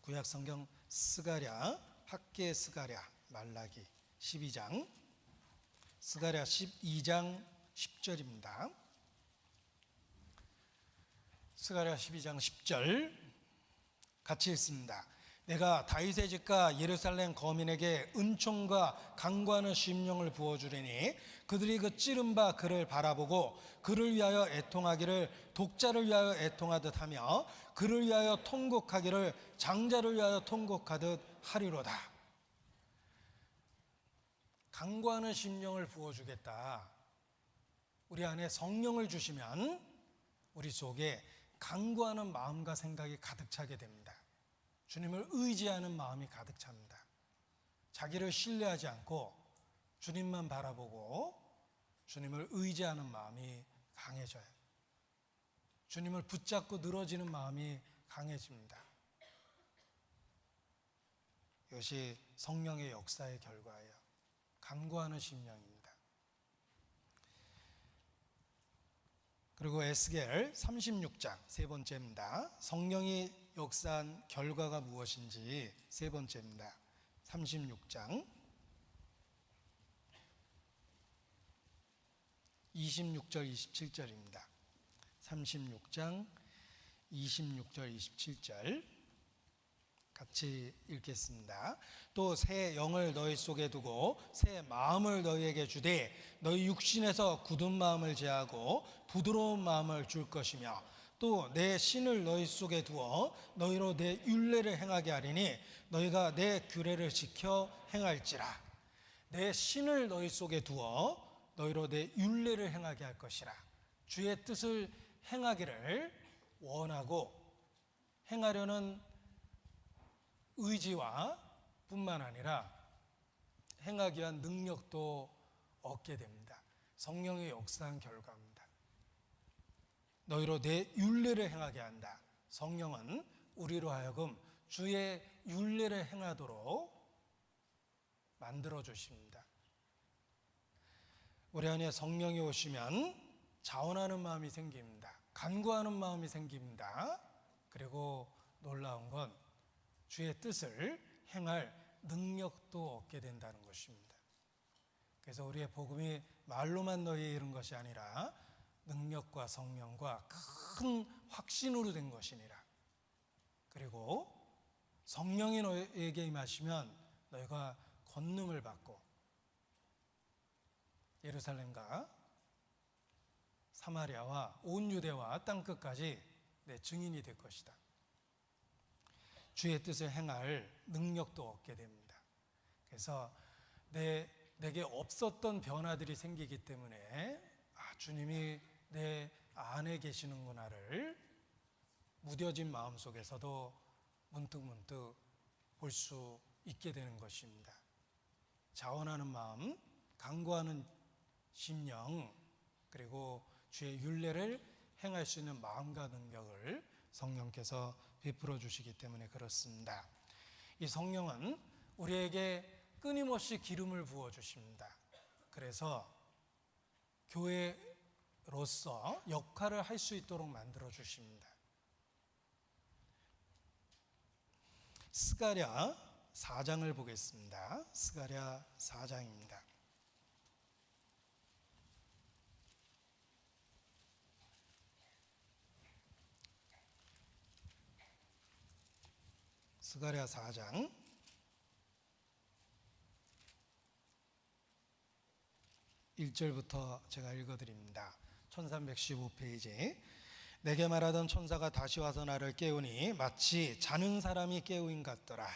구약 성경 스가랴, 학계 스가랴, 말라기 12장, 스가랴 12장 10절입니다. 스가랴 12장 10절 같이 읽습니다. 내가 다윗의 집과 예루살렘 거민에게 은총과 강구하는 심령을 부어주리니 그들이 그 찌른 바 그를 바라보고 그를 위하여 애통하기를 독자를 위하여 애통하듯 하며 그를 위하여 통곡하기를 장자를 위하여 통곡하듯 하리로다. 강구하는 심령을 부어주겠다. 우리 안에 성령을 주시면 우리 속에 강구하는 마음과 생각이 가득 차게 됩니다. 주님을 의지하는 마음이 가득 찹니다. 자기를 신뢰하지 않고 주님만 바라보고 주님을 의지하는 마음이 강해져요. 주님을 붙잡고 늘어지는 마음이 강해집니다. 이것이 성령의 역사의 결과예요. 간구하는 심령입니다. 그리고 에스겔 36장 세 번째입니다. 성령이 역사한 결과가 무엇인지 세 번째입니다. 36장 26절 27절입니다. 36장 26절 27절 같이 읽겠습니다. 또 새 영을 너희 속에 두고 새 마음을 너희에게 주되 너희 육신에서 굳은 마음을 제하고 부드러운 마음을 줄 것이며 또 내 신을 너희 속에 두어 너희로 내 율례를 행하게 하리니 너희가 내 규례를 지켜 행할지라. 내 신을 너희 속에 두어 너희로 내 율례를 행하게 할 것이라. 주의 뜻을 행하기를 원하고 행하려는 의지와 뿐만 아니라 행하기 위한 능력도 얻게 됩니다. 성령의 역사한 결과입니다. 너희로 내 율례를 행하게 한다. 성령은 우리로 하여금 주의 율례를 행하도록 만들어 주십니다. 우리 안에 성령이 오시면 자원하는 마음이 생깁니다. 간구하는 마음이 생깁니다. 그리고 놀라운 건 주의 뜻을 행할 능력도 얻게 된다는 것입니다. 그래서 우리의 복음이 말로만 너희에 이른 것이 아니라 능력과 성령과 큰 확신으로 된 것이니라. 그리고 성령이 너희에게 임하시면 너희가 권능을 받고 예루살렘과 사마리아와 온 유대와 땅끝까지 내 증인이 될 것이다. 주의 뜻을 행할 능력도 얻게 됩니다. 그래서 내게 없었던 변화들이 생기기 때문에 주님이 내 안에 계시는구나를 무뎌진 마음속에서도 문득문득 볼 수 있게 되는 것입니다. 자원하는 마음, 간구하는 심령, 그리고 주의 율례를 행할 수 있는 마음과 능력을 성령께서 베풀어 주시기 때문에 그렇습니다. 이 성령은 우리에게 끊임없이 기름을 부어 주십니다. 그래서 교회로서 역할을 할 수 있도록 만들어 주십니다. 스가랴 4장을 보겠습니다. 스가랴 4장입니다. 스가랴 4장 1절부터 제가 읽어드립니다. 1315페이지. 내게 말하던 천사가 다시 와서 나를 깨우니 마치 자는 사람이 깨우인 같더라.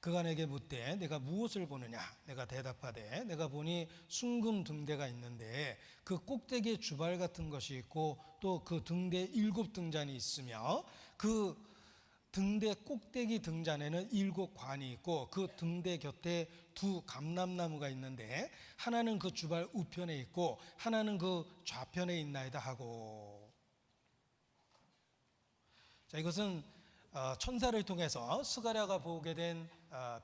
그가 내게 묻되 내가 무엇을 보느냐? 내가 대답하되 내가 보니 순금 등대가 있는데 그 꼭대기에 주발 같은 것이 있고 또 그 등대에 7등잔이 있으며 그 등대 꼭대기 등잔에는 7관이 있고 그 등대 곁에 2 감람나무가 있는데 하나는 그 주발 우편에 있고 하나는 그 좌편에 있나이다 하고. 자, 이것은 천사를 통해서 스가랴가 보게 된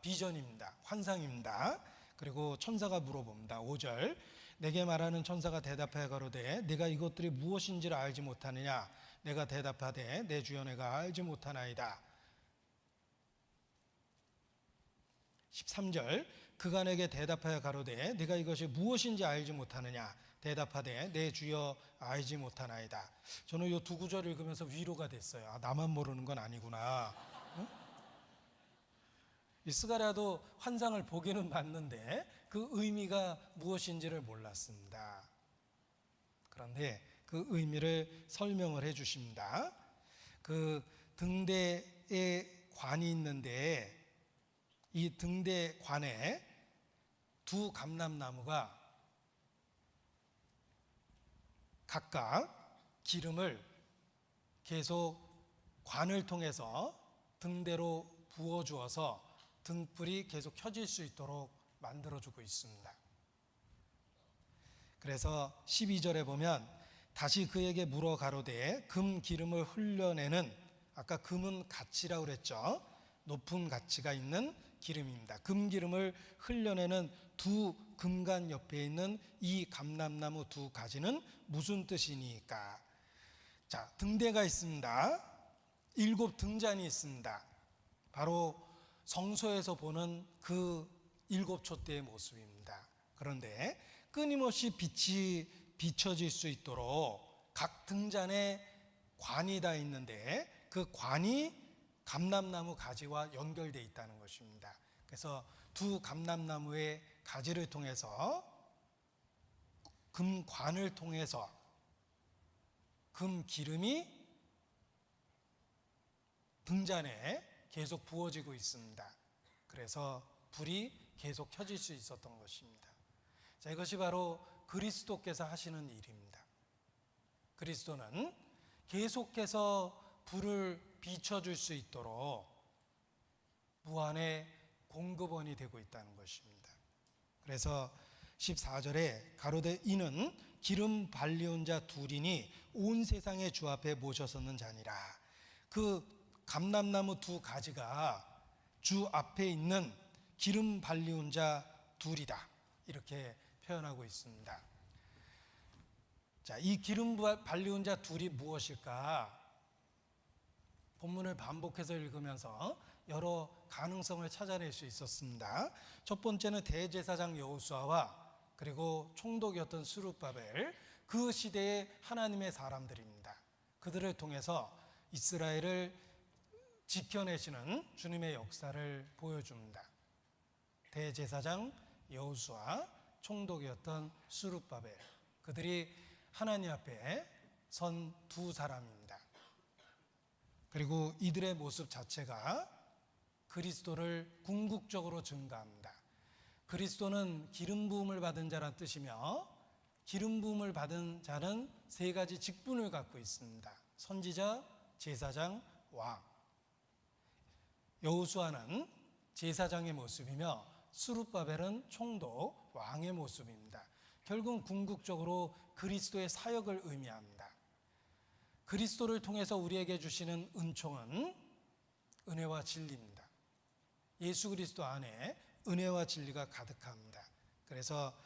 비전입니다. 환상입니다. 그리고 천사가 물어봅니다. 5절. 내게 말하는 천사가 대답하여 가로되 내가 이것들이 무엇인지를 알지 못하느냐? 내가 대답하되 내 주여 내가 알지 못하나이다. 13절. 그가 내게 대답하여 가로되 내가 이것이 무엇인지 알지 못하느냐? 대답하되 내 주여 알지 못하나이다. 저는 이 2구절을 읽으면서 위로가 됐어요. 아, 나만 모르는 건 아니구나. 응? 이 스가랴도 환상을 보기는 봤는데 그 의미가 무엇인지를 몰랐습니다. 그런데 그 의미를 설명을 해 주십니다. 그 등대에 관이 있는데 이 등대 관에 2 감람나무가 각각 기름을 계속 관을 통해서 등대로 부어주어서 등불이 계속 켜질 수 있도록 만들어주고 있습니다. 그래서 12절에 보면 다시 그에게 물어 가로되 금 기름을 흘려내는, 아까 금은 가치라고 그랬죠. 높은 가치가 있는 기름입니다. 금 기름을 흘려내는 2 금관 옆에 있는 이 감람나무 2가지는 무슨 뜻이니까? 자, 등대가 있습니다. 7 등잔이 있습니다. 바로 성소에서 보는 그 7 촛대의 모습입니다. 그런데 끊임없이 빛이 비춰질 수 있도록 각 등잔에 관이 다 있는데 그 관이 감람나무 가지와 연결되어 있다는 것입니다. 그래서 2 감람나무의 가지를 통해서 금관을 통해서 금 기름이 등잔에 계속 부어지고 있습니다. 그래서 불이 계속 켜질 수 있었던 것입니다. 자, 이것이 바로 그리스도께서 하시는 일입니다. 그리스도는 계속해서 불을 비춰줄 수 있도록 무한의 공급원이 되고 있다는 것입니다. 그래서 14절에 가로되 이는 기름 발리온 자 둘이니 온 세상의 주 앞에 모셔서는 자니라. 그 감람나무 2가지가 주 앞에 있는 기름 발리온 자 둘이다, 이렇게 표현하고 있습니다. 자, 이 기름 발리온 자 둘이 무엇일까? 본문을 반복해서 읽으면서 여러 가능성을 찾아낼 수 있었습니다. 첫 번째는 대제사장 여호수아와 그리고 총독이었던 스룹바벨, 그 시대의 하나님의 사람들입니다. 그들을 통해서 이스라엘을 지켜내시는 주님의 역사를 보여줍니다. 대제사장 여호수아, 총독이었던 스룹바벨, 그들이 하나님 앞에 선 2사람입니다. 그리고 이들의 모습 자체가 그리스도를 궁극적으로 증가합니다. 그리스도는 기름 부음을 받은 자란 뜻이며 기름 부음을 받은 자는 3가지 직분을 갖고 있습니다. 선지자, 제사장, 왕. 여호수아는 제사장의 모습이며 스룹바벨은 총독, 왕의 모습입니다. 결국 궁극적으로 그리스도의 사역을 의미합니다. 그리스도를 통해서 우리에게 주시는 은총은 은혜와 진리입니다. 예수 그리스도 안에 은혜와 진리가 가득합니다. 그래서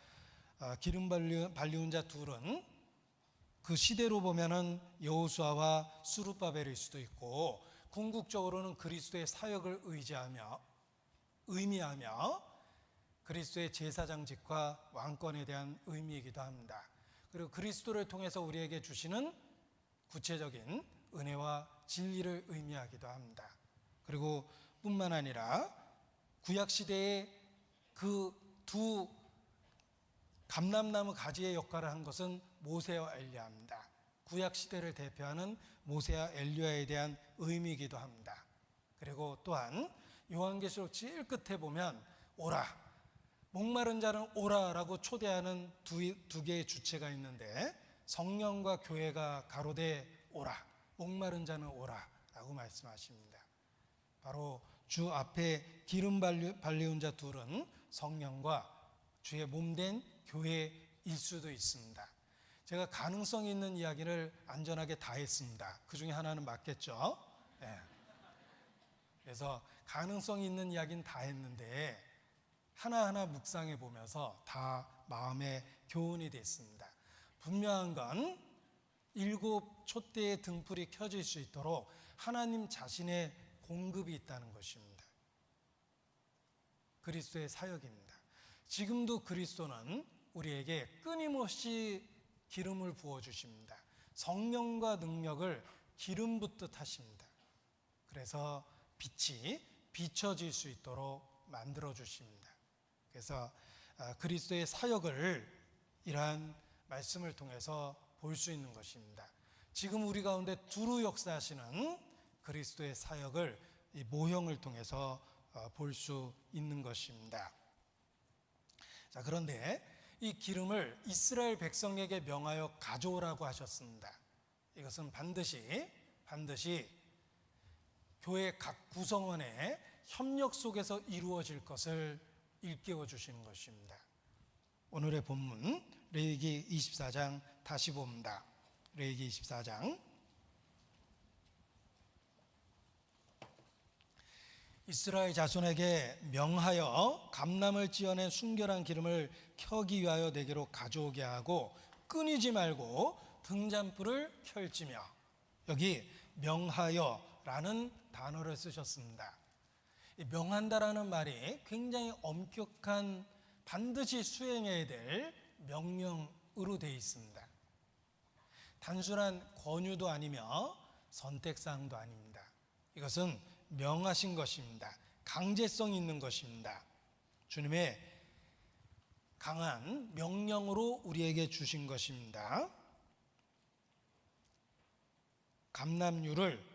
기름 발리운 자 둘은 그 시대로 보면은 여호수아와 스룹바벨일 수도 있고, 궁극적으로는 그리스도의 사역을 의미하며 그리스도의 제사장직과 왕권에 대한 의미이기도 합니다. 그리고 그리스도를 통해서 우리에게 주시는 구체적인 은혜와 진리를 의미하기도 합니다. 그리고 뿐만 아니라 구약 시대에 그 두 감람나무 가지의 역할을 한 것은 모세와 엘리야입니다. 구약 시대를 대표하는 모세와 엘리야에 대한 의미이기도 합니다. 그리고 또한 요한계시록 제일 끝에 보면 오라, 목마른 자는 오라라고 초대하는 두 개의 주체가 있는데, 성령과 교회가 가로되 오라, 목마른 자는 오라라고 말씀하십니다. 바로 주 앞에 기름 발리운 자 둘은 성령과 주의 몸된 교회일 수도 있습니다. 제가 가능성 있는 이야기를 안전하게 다 했습니다. 그 중에 하나는 맞겠죠? 네. 그래서 가능성 있는 이야기는 다 했는데 하나하나 묵상해 보면서 다 마음에 교훈이 됐습니다. 분명한 건 7 촛대의 등불이 켜질 수 있도록 하나님 자신의 공급이 있다는 것입니다. 그리스도의 사역입니다. 지금도 그리스도는 우리에게 끊임없이 기름을 부어주십니다. 성령과 능력을 기름 붓듯 하십니다. 그래서 빛이 비춰질 수 있도록 만들어 주십니다. 그래서 그리스도의 사역을 이러한 말씀을 통해서 볼 수 있는 것입니다. 지금 우리 가운데 두루 역사하시는 그리스도의 사역을 이 모형을 통해서 볼 수 있는 것입니다. 자, 그런데 이 기름을 이스라엘 백성에게 명하여 가져오라고 하셨습니다. 이것은 반드시 교회 각 구성원의 협력 속에서 이루어질 것을 일깨워 주시는 것입니다. 오늘의 본문 레위기 24장 다시 봅니다. 레위기 24장. 이스라엘 자손에게 명하여 감람을 찌어낸 순결한 기름을 켜기 위하여 내게로 가져오게 하고 끊이지 말고 등잔불을 켤지며, 여기 명하여라는 단어를 쓰셨습니다. 명한다라는 말이 굉장히 엄격한, 반드시 수행해야 될 명령으로 되어 있습니다. 단순한 권유도 아니며 선택사항도 아닙니다. 이것은 명하신 것입니다. 강제성 있는 것입니다. 주님의 강한 명령으로 우리에게 주신 것입니다. 감람유를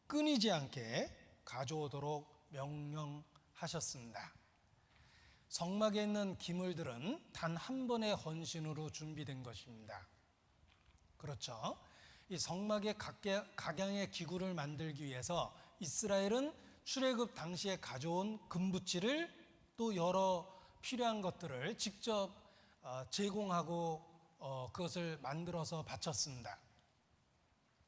끊이지 않게 가져오도록 명령하셨습니다. 성막에 있는 기물들은 단 한 번의 헌신으로 준비된 것입니다. 그렇죠? 이 성막의 각양의 기구를 만들기 위해서 이스라엘은 출애굽 당시에 가져온 금붙이를 또 여러 필요한 것들을 직접 제공하고 그것을 만들어서 바쳤습니다.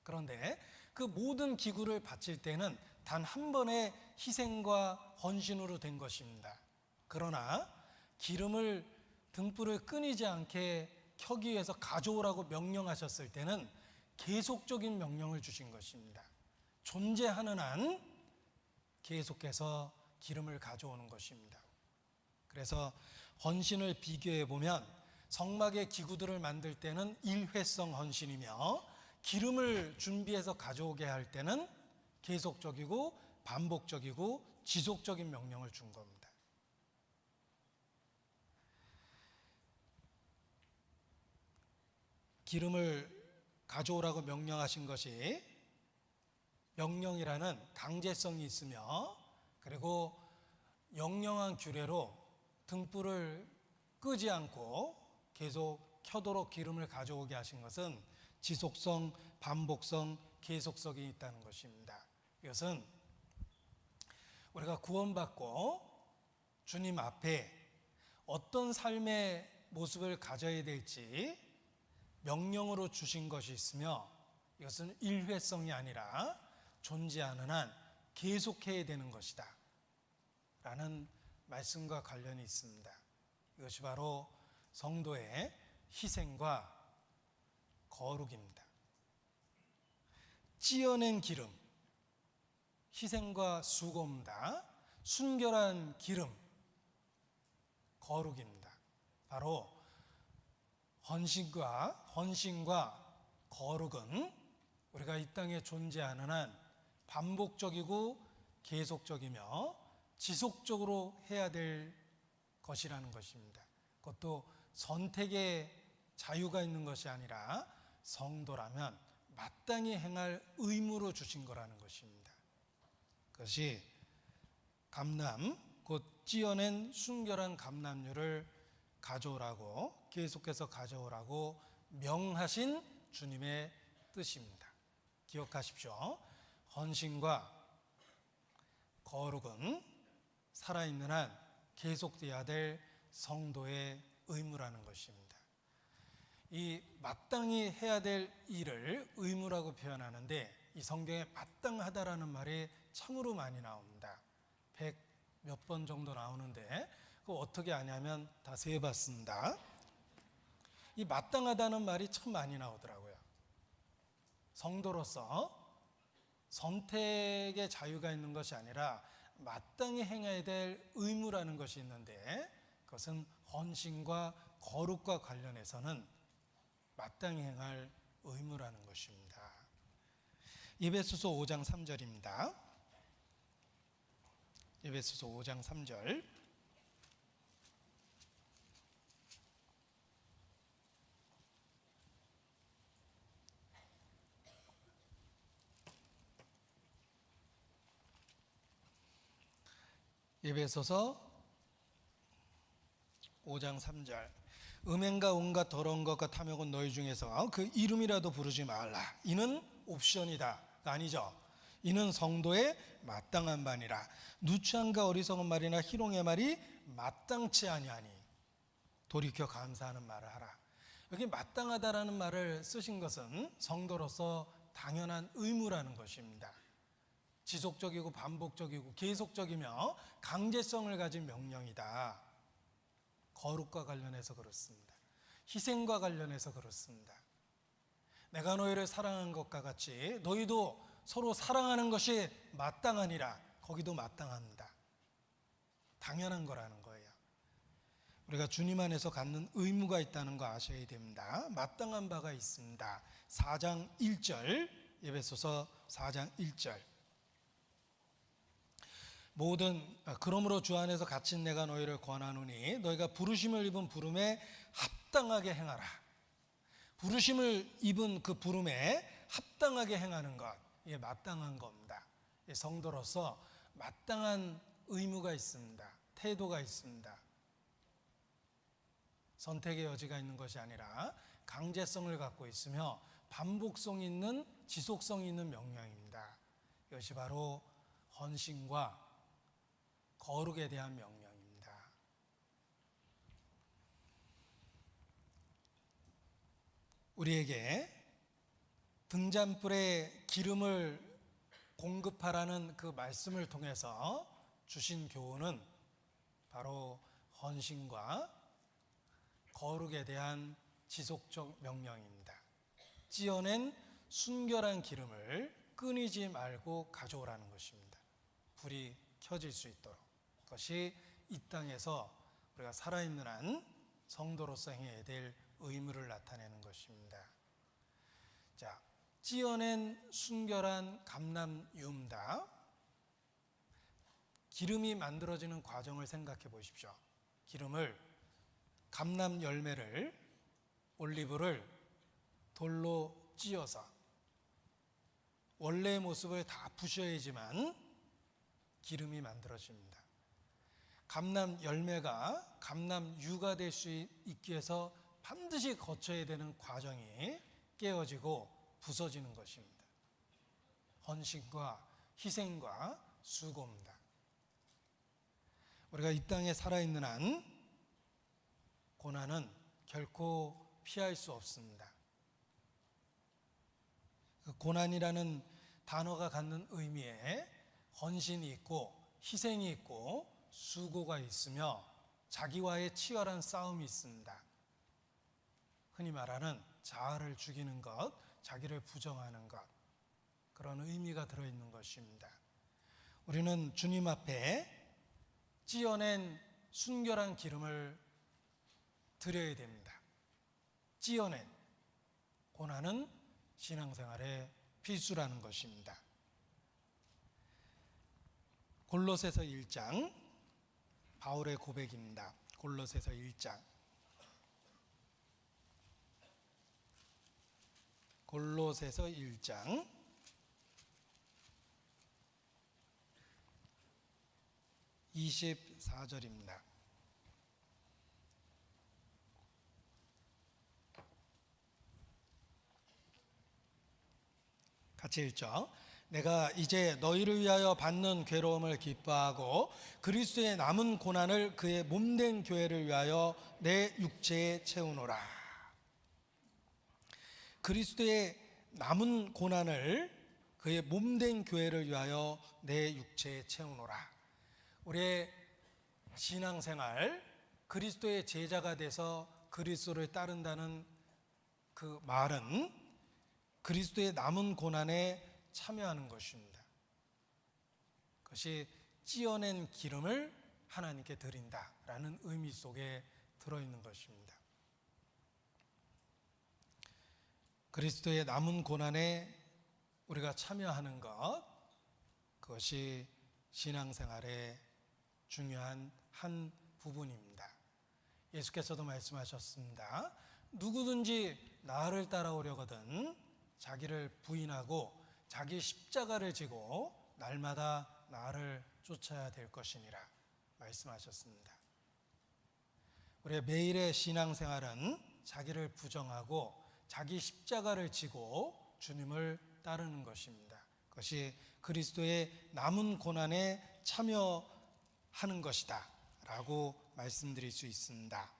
그런데 그 모든 기구를 바칠 때는 단 한 번의 희생과 헌신으로 된 것입니다. 그러나 기름을, 등불을 끊이지 않게 켜기 위해서 가져오라고 명령하셨을 때는 계속적인 명령을 주신 것입니다. 존재하는 한 계속해서 기름을 가져오는 것입니다. 그래서 헌신을 비교해 보면 성막의 기구들을 만들 때는 일회성 헌신이며, 기름을 준비해서 가져오게 할 때는 계속적이고 반복적이고 지속적인 명령을 준 겁니다. 기름을 가져오라고 명령하신 것이 명령이라는 강제성이 있으며, 그리고 영영한 규례로 등불을 끄지 않고 계속 켜도록 기름을 가져오게 하신 것은 지속성, 반복성, 계속성이 있다는 것입니다. 이것은 우리가 구원받고 주님 앞에 어떤 삶의 모습을 가져야 될지 명령으로 주신 것이 있으며 이것은 일회성이 아니라 존재하는 한 계속해야 되는 것이다 라는 말씀과 관련이 있습니다. 이것이 바로 성도의 희생과 거룩입니다. 찌어낸 기름, 희생과 수고입니다. 순결한 기름, 거룩입니다. 바로 헌신과 거룩은 우리가 이 땅에 존재하는 한 반복적이고 계속적이며 지속적으로 해야 될 것이라는 것입니다. 그것도 선택의 자유가 있는 것이 아니라 성도라면 마땅히 행할 의무로 주신 거라는 것입니다. 그것이 감람, 곧 찌어낸 순결한 감람류를 가져오라고, 계속해서 가져오라고 명하신 주님의 뜻입니다. 기억하십시오. 헌신과 거룩은 살아있는 한 계속돼야 될 성도의 의무라는 것입니다. 이 마땅히 해야 될 일을 의무라고 표현하는데 이 성경에 마땅하다라는 말이 참으로 많이 나옵니다. 100 몇 번 정도 나오는데 그거 어떻게 아냐면 다 세어봤습니다. 이 마땅하다는 말이 참 많이 나오더라고요. 성도로서 선택의 자유가 있는 것이 아니라 마땅히 행해야 될 의무라는 것이 있는데 그것은 헌신과 거룩과 관련해서는 마땅히 행할 의무라는 것입니다. 에베소서 5장 3절입니다. 에베소서 5장 3절. 에베소서 5장 3절. 음행과 온갖 더러운 것과 탐욕은 너희 중에서 그 이름이라도 부르지 말라. 이는 옵션이다. 아니죠. 이는 성도의 마땅한 바니라. 누추함과 어리석은 말이나 희롱의 말이 마땅치 아니하니 돌이켜 감사하는 말을 하라. 여기 마땅하다라는 말을 쓰신 것은 성도로서 당연한 의무라는 것입니다. 지속적이고 반복적이고 계속적이며 강제성을 가진 명령이다. 거룩과 관련해서 그렇습니다. 희생과 관련해서 그렇습니다. 내가 너희를 사랑한 것과 같이 너희도 서로 사랑하는 것이 마땅하니라. 거기도 마땅합니다. 당연한 거라는 거예요. 우리가 주님 안에서 갖는 의무가 있다는 거 아셔야 됩니다. 마땅한 바가 있습니다. 4장 1절, 에베소서 4장 1절. 그러므로 주 안에서 갇힌 내가 너희를 권하노니 너희가 부르심을 입은 부름에 합당하게 행하라. 부르심을 입은 그 부름에 합당하게 행하는 것, 이게 마땅한 겁니다. 성도로서 마땅한 의무가 있습니다. 태도가 있습니다. 선택의 여지가 있는 것이 아니라 강제성을 갖고 있으며 반복성 있는, 지속성 있는 명령입니다. 이것이 바로 헌신과 거룩에 대한 명령입니다. 우리에게 등잔불에 기름을 공급하라는 그 말씀을 통해서 주신 교훈은 바로 헌신과 거룩에 대한 지속적 명령입니다. 찌어낸 순결한 기름을 끊이지 말고 가져오라는 것입니다. 불이 켜질 수 있도록. 그것이 이 땅에서 우리가 살아있는 한 성도로서 행해야 될 의무를 나타내는 것입니다. 자, 찌어낸 순결한 감람유입니다. 기름이 만들어지는 과정을 생각해 보십시오. 기름을, 감람 열매를, 올리브를 돌로 찧어서 원래의 모습을 다 부셔야지만 기름이 만들어집니다. 감람 열매가 감람유가 될 수 있기 위해서 반드시 거쳐야 되는 과정이 깨어지고 부서지는 것입니다. 헌신과 희생과 수고입니다. 우리가 이 땅에 살아있는 한 고난은 결코 피할 수 없습니다. 그 고난이라는 단어가 갖는 의미에 헌신이 있고 희생이 있고 수고가 있으며 자기와의 치열한 싸움이 있습니다. 흔히 말하는 자아를 죽이는 것, 자기를 부정하는 것, 그런 의미가 들어있는 것입니다. 우리는 주님 앞에 찌어낸 순결한 기름을 드려야 됩니다. 찌어낸 고난은 신앙생활의 필수라는 것입니다. 골로새서 1장, 바울의 고백입니다. 골로새서 1장. 골로새서 1장 24절입니다. 같이 읽죠. 내가 이제 너희를 위하여 받는 괴로움을 기뻐하고 그리스도의 남은 고난을 그의 몸된 교회를 위하여 내 육체에 채우노라. 그리스도의 남은 고난을 그의 몸된 교회를 위하여 내 육체에 채우노라. 우리의 신앙생활, 그리스도의 제자가 돼서 그리스도를 따른다는 그 말은 그리스도의 남은 고난에 참여하는 것입니다. 그것이 찌어낸 기름을 하나님께 드린다라는 의미 속에 들어있는 것입니다. 그리스도의 남은 고난에 우리가 참여하는 것, 그것이 신앙생활의 중요한 한 부분입니다. 예수께서도 말씀하셨습니다. 누구든지 나를 따라오려거든 자기를 부인하고 자기 십자가를 지고 날마다 나를 쫓아야 될 것이니라 말씀하셨습니다. 우리의 매일의 신앙생활은 자기를 부정하고 자기 십자가를 지고 주님을 따르는 것입니다. 그것이 그리스도의 남은 고난에 참여하는 것이다 라고 말씀드릴 수 있습니다.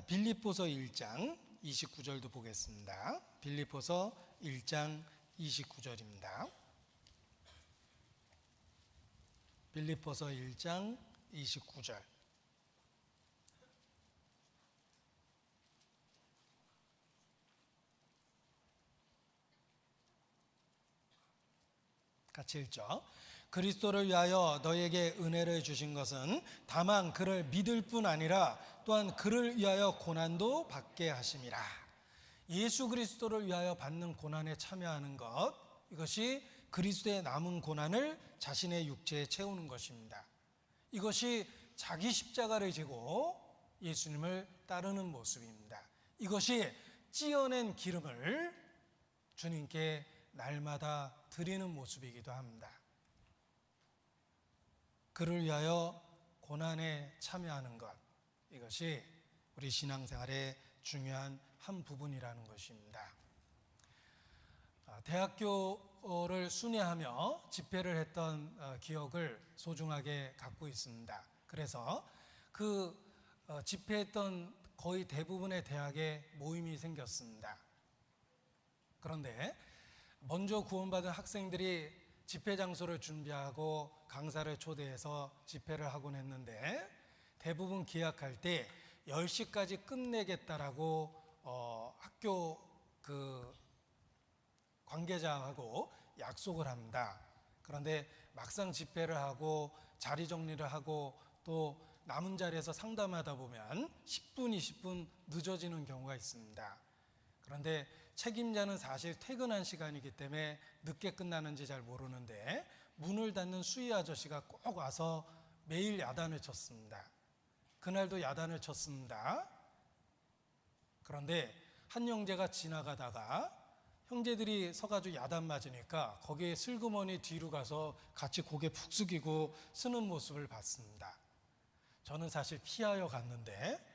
빌립보서 1장 29절도 보겠습니다. 빌립보서 1장 29절입니다. 빌립보서 1장 29절. 같이 읽죠. 그리스도를 위하여 너에게 은혜를 주신 것은 다만 그를 믿을 뿐 아니라 또한 그를 위하여 고난도 받게 하심이라. 예수 그리스도를 위하여 받는 고난에 참여하는 것, 이것이 그리스도의 남은 고난을 자신의 육체에 채우는 것입니다. 이것이 자기 십자가를 지고 예수님을 따르는 모습입니다. 이것이 찌어낸 기름을 주님께 날마다 드리는 모습이기도 합니다. 그를 위하여 고난에 참여하는 것, 이것이 우리 신앙생활의 중요한 한 부분이라는 것입니다. 대학교를 순회하며 집회를 했던 기억을 소중하게 갖고 있습니다. 그래서 그 집회했던 거의 대부분의 대학에 모임이 생겼습니다. 그런데 먼저 구원받은 학생들이 집회 장소를 준비하고 강사를 초대해서 집회를 하곤 했는데 대부분 기약할 때 10시까지 끝내겠다라고 학교 그 관계자하고 약속을 합니다. 그런데 막상 집회를 하고 자리 정리를 하고 또 남은 자리에서 상담하다 보면 10분, 20분 늦어지는 경우가 있습니다. 그런데 책임자는 사실 퇴근한 시간이기 때문에 늦게 끝나는지 잘 모르는데 문을 닫는 수위 아저씨가 꼭 와서 매일 야단을 쳤습니다. 그날도 야단을 쳤습니다. 그런데 한 형제가 지나가다가 형제들이 서가지고 야단 맞으니까 거기에 슬그머니 뒤로 가서 같이 고개 푹 숙이고 쓰는 모습을 봤습니다. 저는 사실 피하여 갔는데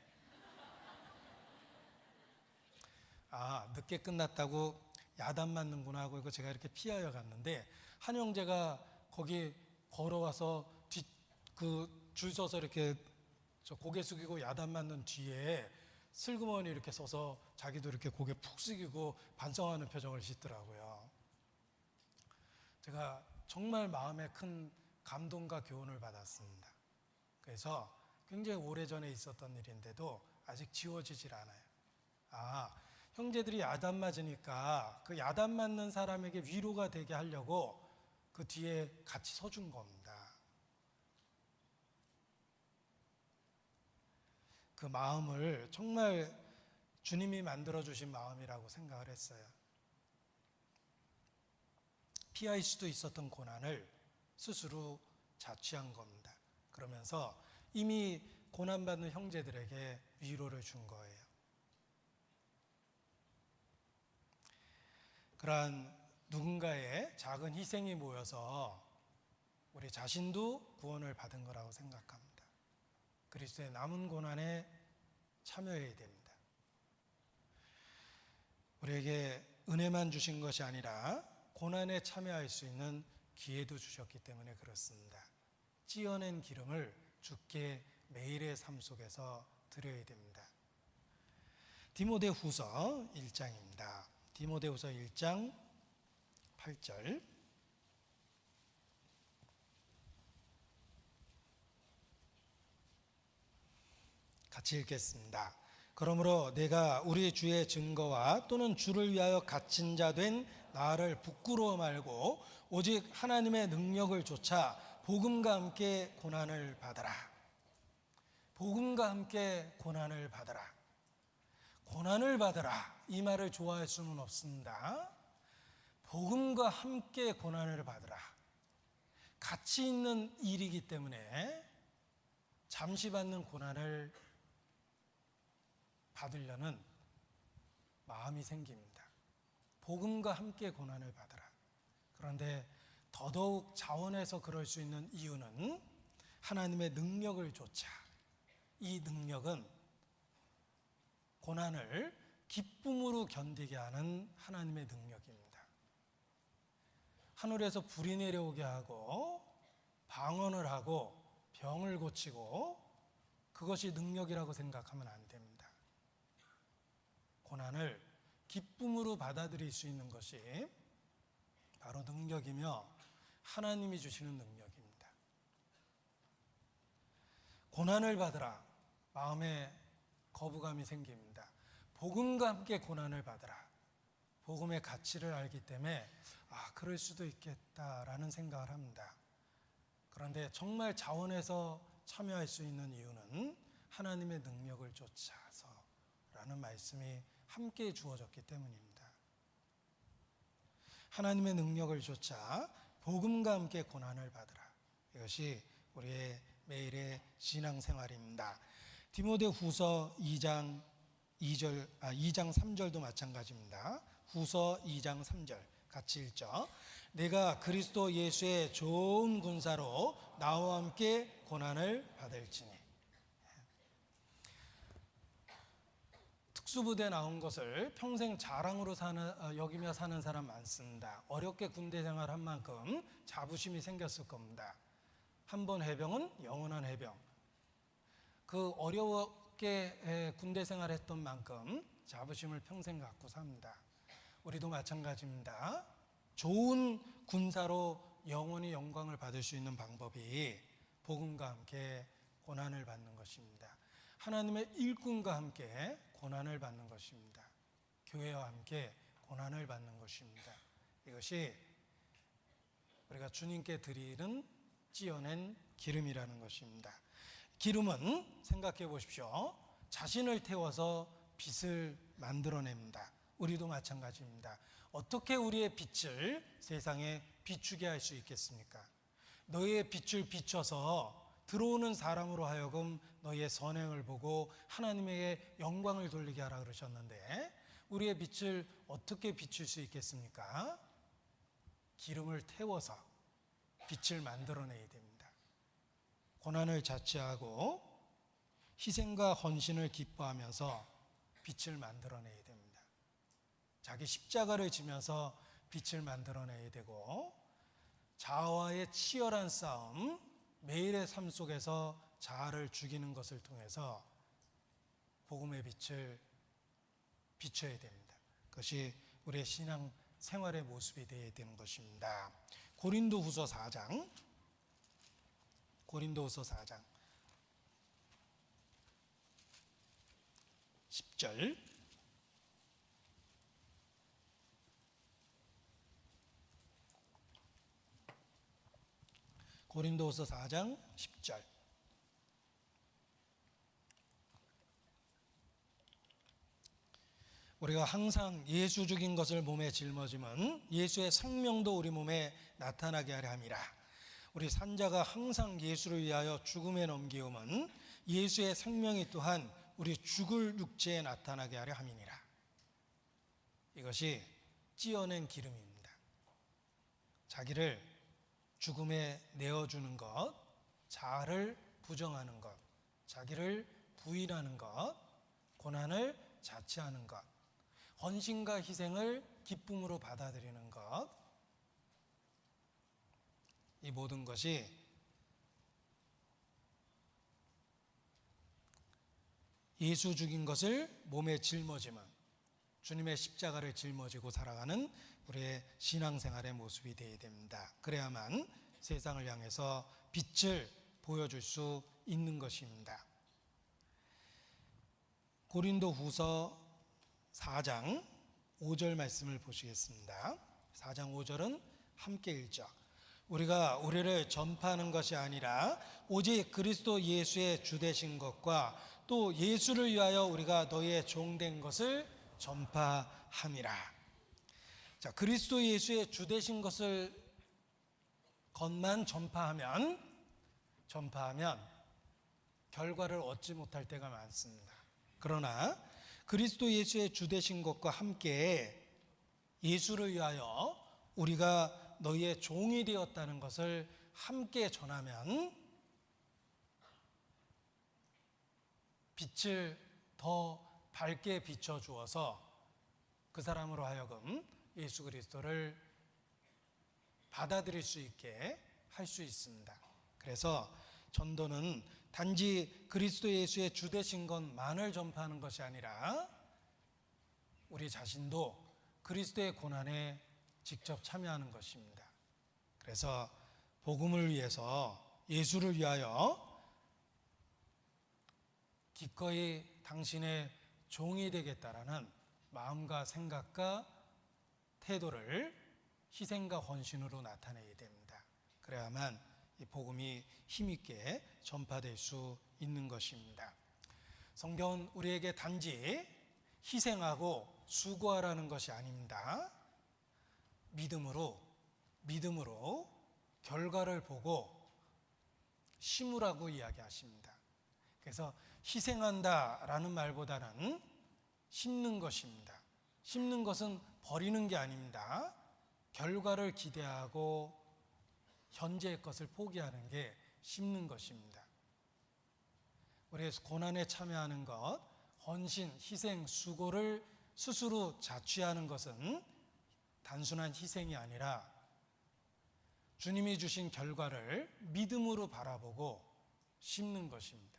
늦게 끝났다고 야단 맞는구나 하고 이거 제가 이렇게 피하여 갔는데 한 형제가 거기 걸어와서 줄 서서 이렇게 저 고개 숙이고 야단 맞는 뒤에 슬그머니 이렇게 서서 자기도 이렇게 고개 푹 숙이고 반성하는 표정을 짓더라고요. 제가 정말 마음에 큰 감동과 교훈을 받았습니다. 그래서 굉장히 오래전에 있었던 일인데도 아직 지워지질 않아요. 형제들이 야단 맞으니까 그 야단 맞는 사람에게 위로가 되게 하려고 그 뒤에 같이 서준 겁니다. 그 마음을 정말 주님이 만들어주신 마음이라고 생각을 했어요. 피할 수도 있었던 고난을 스스로 자취한 겁니다. 그러면서 이미 고난받는 형제들에게 위로를 준 거예요. 그러한 누군가의 작은 희생이 모여서 우리 자신도 구원을 받은 거라고 생각합니다. 그리스도의 남은 고난에 참여해야 됩니다. 우리에게 은혜만 주신 것이 아니라 고난에 참여할 수 있는 기회도 주셨기 때문에 그렇습니다. 찌어낸 기름을 주께 매일의 삶 속에서 드려야 됩니다. 디모데후서 1장입니다. 디모데후서 1장 8절 같이 읽겠습니다. 그러므로 내가 우리 주의 증거와 또는 주를 위하여 갇힌 자 된 나를 부끄러워 말고 오직 하나님의 능력을 좇아 복음과 함께 고난을 받아라. 복음과 함께 고난을 받아라. 고난을 받아라. 이 말을 좋아할 수는 없습니다. 복음과 함께 고난을 받으라. 가치 있는 일이기 때문에 잠시 받는 고난을 받으려는 마음이 생깁니다. 복음과 함께 고난을 받으라. 그런데 더더욱 자원해서 그럴 수 있는 이유는 하나님의 능력을 좇아. 이 능력은 고난을 기쁨으로 견디게 하는 하나님의 능력입니다. 하늘에서 불이 내려오게 하고 방언을 하고 병을 고치고 그것이 능력이라고 생각하면 안 됩니다. 고난을 기쁨으로 받아들일 수 있는 것이 바로 능력이며 하나님이 주시는 능력입니다. 고난을 받으라. 마음에 거부감이 생깁니다. 복음과 함께 고난을 받으라. 복음의 가치를 알기 때문에 그럴 수도 있겠다라는 생각을 합니다. 그런데 정말 자원해서 참여할 수 있는 이유는 하나님의 능력을 좇아서라는 말씀이 함께 주어졌기 때문입니다. 하나님의 능력을 좇아 복음과 함께 고난을 받으라. 이것이 우리의 매일의 신앙생활입니다. 디모데후서 2장 3절도 마찬가지입니다. 후서 2장 3절 같이 읽죠. 내가 그리스도 예수의 좋은 군사로 나와 함께 고난을 받을지니. 특수부대 나온 것을 평생 자랑으로 여기며 사는 사람 많습니다. 어렵게 군대 생활한 만큼 자부심이 생겼을 겁니다. 한 번 해병은 영원한 해병. 그 어렵게 군대 생활했던 만큼 자부심을 평생 갖고 삽니다. 우리도 마찬가지입니다. 좋은 군사로 영원히 영광을 받을 수 있는 방법이 복음과 함께 고난을 받는 것입니다. 하나님의 일꾼과 함께 고난을 받는 것입니다. 교회와 함께 고난을 받는 것입니다. 이것이 우리가 주님께 드리는 찌어낸 기름이라는 것입니다. 기름은 생각해 보십시오. 자신을 태워서 빛을 만들어냅니다. 우리도 마찬가지입니다. 어떻게 우리의 빛을 세상에 비추게 할 수 있겠습니까? 너희의 빛을 비춰서 들어오는 사람으로 하여금 너희의 선행을 보고 하나님에게 영광을 돌리게 하라 그러셨는데 우리의 빛을 어떻게 비출 수 있겠습니까? 기름을 태워서 빛을 만들어내야 됩니다. 고난을 자체하고 희생과 헌신을 기뻐하면서 빛을 만들어내야 됩니다. 자기 십자가를 지면서 빛을 만들어내야 되고, 자아와의 치열한 싸움, 매일의 삶 속에서 자아를 죽이는 것을 통해서 복음의 빛을 비춰야 됩니다. 그것이 우리의 신앙 생활의 모습이 되어야 되는 것입니다. 고린도후서 4장 10절. 고린도후서 4장 10절. 우리가 항상 예수 죽인 것을 몸에 짊어지면 예수의 생명도 우리 몸에 나타나게 하려 함이라. 우리 산자가 항상 예수를 위하여 죽음에 넘기움은 예수의 생명이 또한 우리 죽을 육체에 나타나게 하려 함이니라. 이것이 찌어낸 기름입니다. 자기를 죽음에 내어주는 것, 자아를 부정하는 것, 자기를 부인하는 것, 고난을 자취하는 것, 헌신과 희생을 기쁨으로 받아들이는 것, 이 모든 것이 예수 죽인 것을 몸에 짊어지면 주님의 십자가를 짊어지고 살아가는 우리의 신앙생활의 모습이 되어야 됩니다. 그래야만 세상을 향해서 빛을 보여줄 수 있는 것입니다. 고린도후서 4장 5절 말씀을 보시겠습니다. 4장 5절은 함께 읽죠. 우리가 우리를 전파하는 것이 아니라 오직 그리스도 예수의 주되신 것과 또 예수를 위하여 우리가 너희의 종된 것을 전파함이라. 자, 그리스도 예수의 주되신 것만 전파하면 결과를 얻지 못할 때가 많습니다. 그러나 그리스도 예수의 주되신 것과 함께 예수를 위하여 우리가 너희의 종이 되었다는 것을 함께 전하면 빛을 더 밝게 비춰주어서 그 사람으로 하여금 예수 그리스도를 받아들일 수 있게 할 수 있습니다. 그래서 전도는 단지 그리스도 예수의 주되신 것만을 전파하는 것이 아니라 우리 자신도 그리스도의 고난에 직접 참여하는 것입니다. 그래서 복음을 위해서, 예수를 위하여 기꺼이 당신의 종이 되겠다라는 마음과 생각과 태도를 희생과 헌신으로 나타내야 됩니다. 그래야만 이 복음이 힘있게 전파될 수 있는 것입니다. 성경은 우리에게 단지 희생하고 수고하라는 것이 아닙니다. 믿음으로 결과를 보고 심으라고 이야기하십니다. 그래서 희생한다라는 말보다는 심는 것입니다. 심는 것은 버리는 게 아닙니다. 결과를 기대하고 현재의 것을 포기하는 게 심는 것입니다. 우리의 고난에 참여하는 것, 헌신, 희생, 수고를 스스로 자취하는 것은 단순한 희생이 아니라 주님이 주신 결과를 믿음으로 바라보고 심는 것입니다.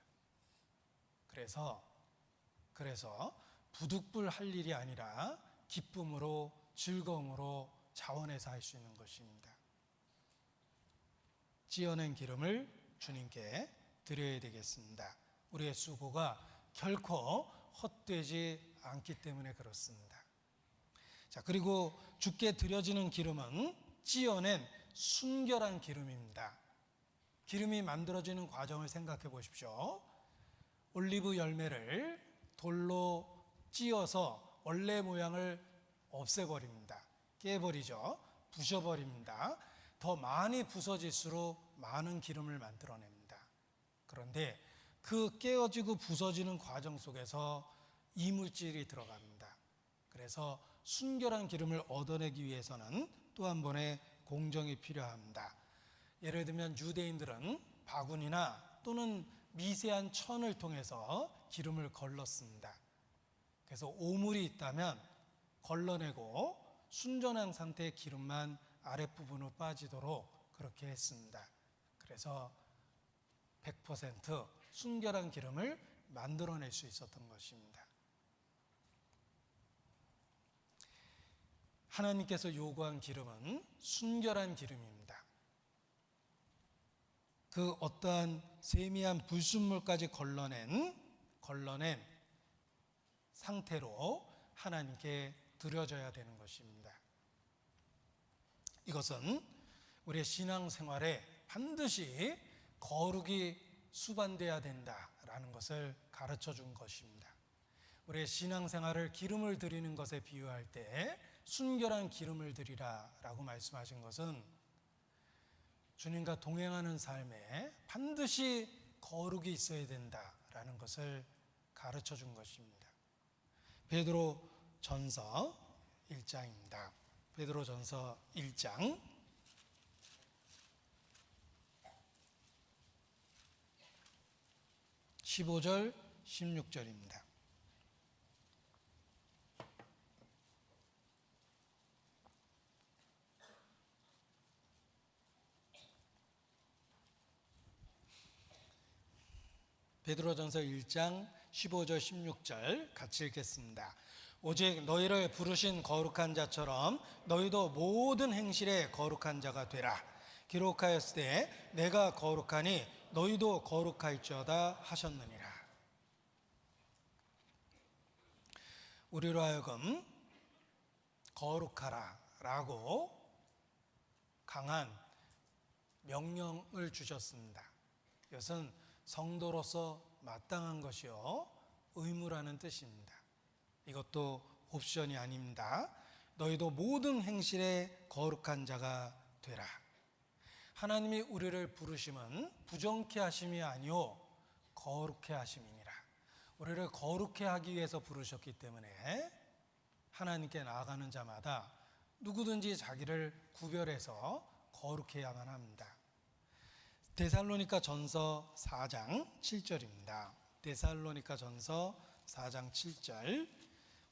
그래서 부득불할 일이 아니라 기쁨으로, 즐거움으로 자원해서 할 수 있는 것입니다. 찌어낸 기름을 주님께 드려야 되겠습니다. 우리의 수고가 결코 헛되지 않기 때문에 그렇습니다. 자, 그리고 주께 드려지는 기름은 찌어낸 순결한 기름입니다. 기름이 만들어지는 과정을 생각해 보십시오. 올리브 열매를 돌로 찧어서 원래 모양을 없애버립니다. 깨버리죠. 부셔버립니다. 더 많이 부서질수록 많은 기름을 만들어냅니다. 그런데 그 깨어지고 부서지는 과정 속에서 이물질이 들어갑니다. 그래서 순결한 기름을 얻어내기 위해서는 또 한 번의 공정이 필요합니다. 예를 들면 유대인들은 바구니나 또는 미세한 천을 통해서 기름을 걸렀습니다. 그래서 오물이 있다면 걸러내고 순전한 상태의 기름만 아랫부분으로 빠지도록 그렇게 했습니다. 그래서 100% 순결한 기름을 만들어낼 수 있었던 것입니다. 하나님께서 요구한 기름은 순결한 기름입니다. 그 어떠한 세미한 불순물까지 걸러낸 상태로 하나님께 드려져야 되는 것입니다. 이것은 우리의 신앙생활에 반드시 거룩이 수반돼야 된다라는 것을 가르쳐 준 것입니다. 우리의 신앙생활을 기름을 드리는 것에 비유할 때 순결한 기름을 드리라라고 말씀하신 것은 주님과 동행하는 삶에 반드시 거룩이 있어야 된다라는 것을 가르쳐 준 것입니다. 베드로전서 1장입니다. 베드로전서 1장 15절 16절입니다. 베드로전서 1장 15절 16절 같이 읽겠습니다. 오직 너희를 부르신 거룩한 자처럼 너희도 모든 행실에 거룩한 자가 되라. 기록하였을 때 내가 거룩하니 너희도 거룩할지어다 하셨느니라. 우리로 하여금 거룩하라 라고 강한 명령을 주셨습니다. 이것은 성도로서 마땅한 것이요 의무라는 뜻입니다. 이것도 옵션이 아닙니다. 너희도 모든 행실에 거룩한 자가 되라. 하나님이 우리를 부르심은 부정케 하심이 아니요 거룩케 하심이니라. 우리를 거룩케 하기 위해서 부르셨기 때문에 하나님께 나아가는 자마다 누구든지 자기를 구별해서 거룩해야만 합니다. 데살로니가 전서 4장 7절입니다. 데살로니가 전서 4장 7절,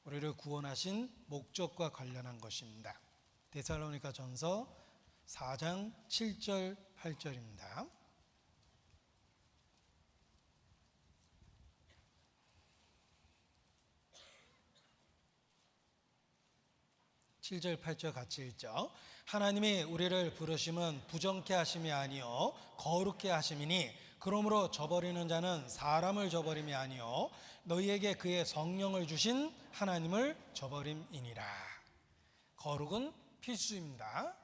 우리를 구원하신 목적과 관련한 것입니다. 데살로니가 전서 4장 7절 8절입니다. (7절) (8절) 같이 읽죠. 하나님이 우리를 부르심은 부정케 하심이 아니요 거룩케 하심이니 그러므로 저버리는 자는 사람을 저버림이 아니요 너희에게 그의 성령을 주신 하나님을 저버림이니라. 거룩은 필수입니다.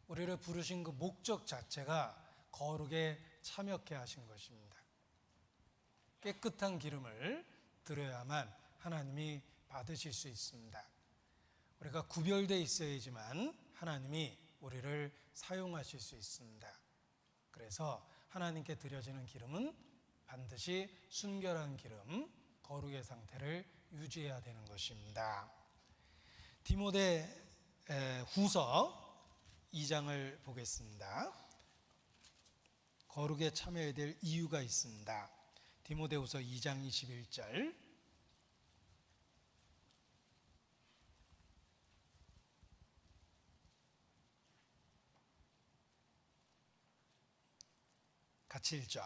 우리를 부르신 그 목적 자체가 거룩에 참여케 하신 것입니다. 깨끗한 기름을 드려야만 하나님이 받으실 수 있습니다. 우리가 구별되어 있어야지만 하나님이 우리를 사용하실 수 있습니다. 그래서 하나님께 드려지는 기름은 반드시 순결한 기름, 거룩의 상태를 유지해야 되는 것입니다. 디모데 후서 2장을 보겠습니다. 거룩에 참여해야 될 이유가 있습니다. 디모데후서 2장 21절, 같이 읽죠.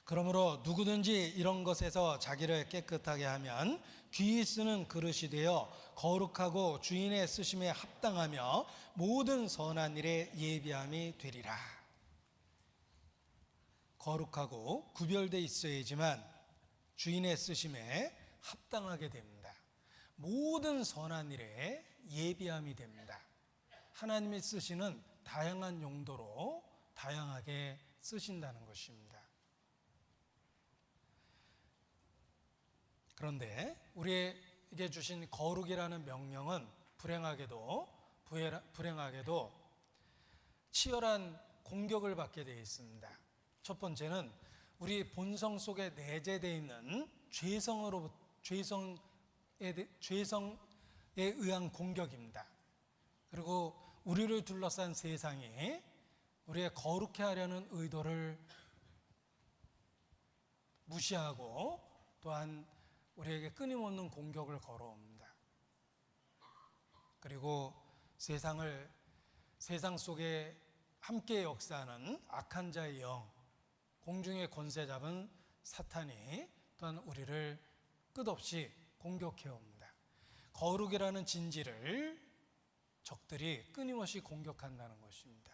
그러므로 누구든지 이런 것에서 자기를 깨끗하게 하면 귀히 쓰는 그릇이 되어 거룩하고 주인의 쓰심에 합당하며 모든 선한 일에 예비함이 되리라. 거룩하고 구별되어 있어야지만 주인의 쓰심에 합당하게 됩니다. 모든 선한 일에 예비함이 됩니다. 하나님이 쓰시는 다양한 용도로 다양하게 쓰신다는 것입니다. 그런데 우리에게 주신 거룩이라는 명령은 불행하게도 치열한 공격을 받게 되어 있습니다. 첫 번째는 우리 본성 속에 내재되어 있는 죄성에 의한 공격입니다. 그리고 우리를 둘러싼 세상이 우리의 거룩해 하려는 의도를 무시하고 또한 우리에게 끊임없는 공격을 걸어옵니다. 그리고 세상 속에 함께 역사하는 악한 자의 영, 공중의 권세 잡은 사탄이 또한 우리를 끝없이 공격해 옵니다. 거룩이라는 진지를 적들이 끊임없이 공격한다는 것입니다.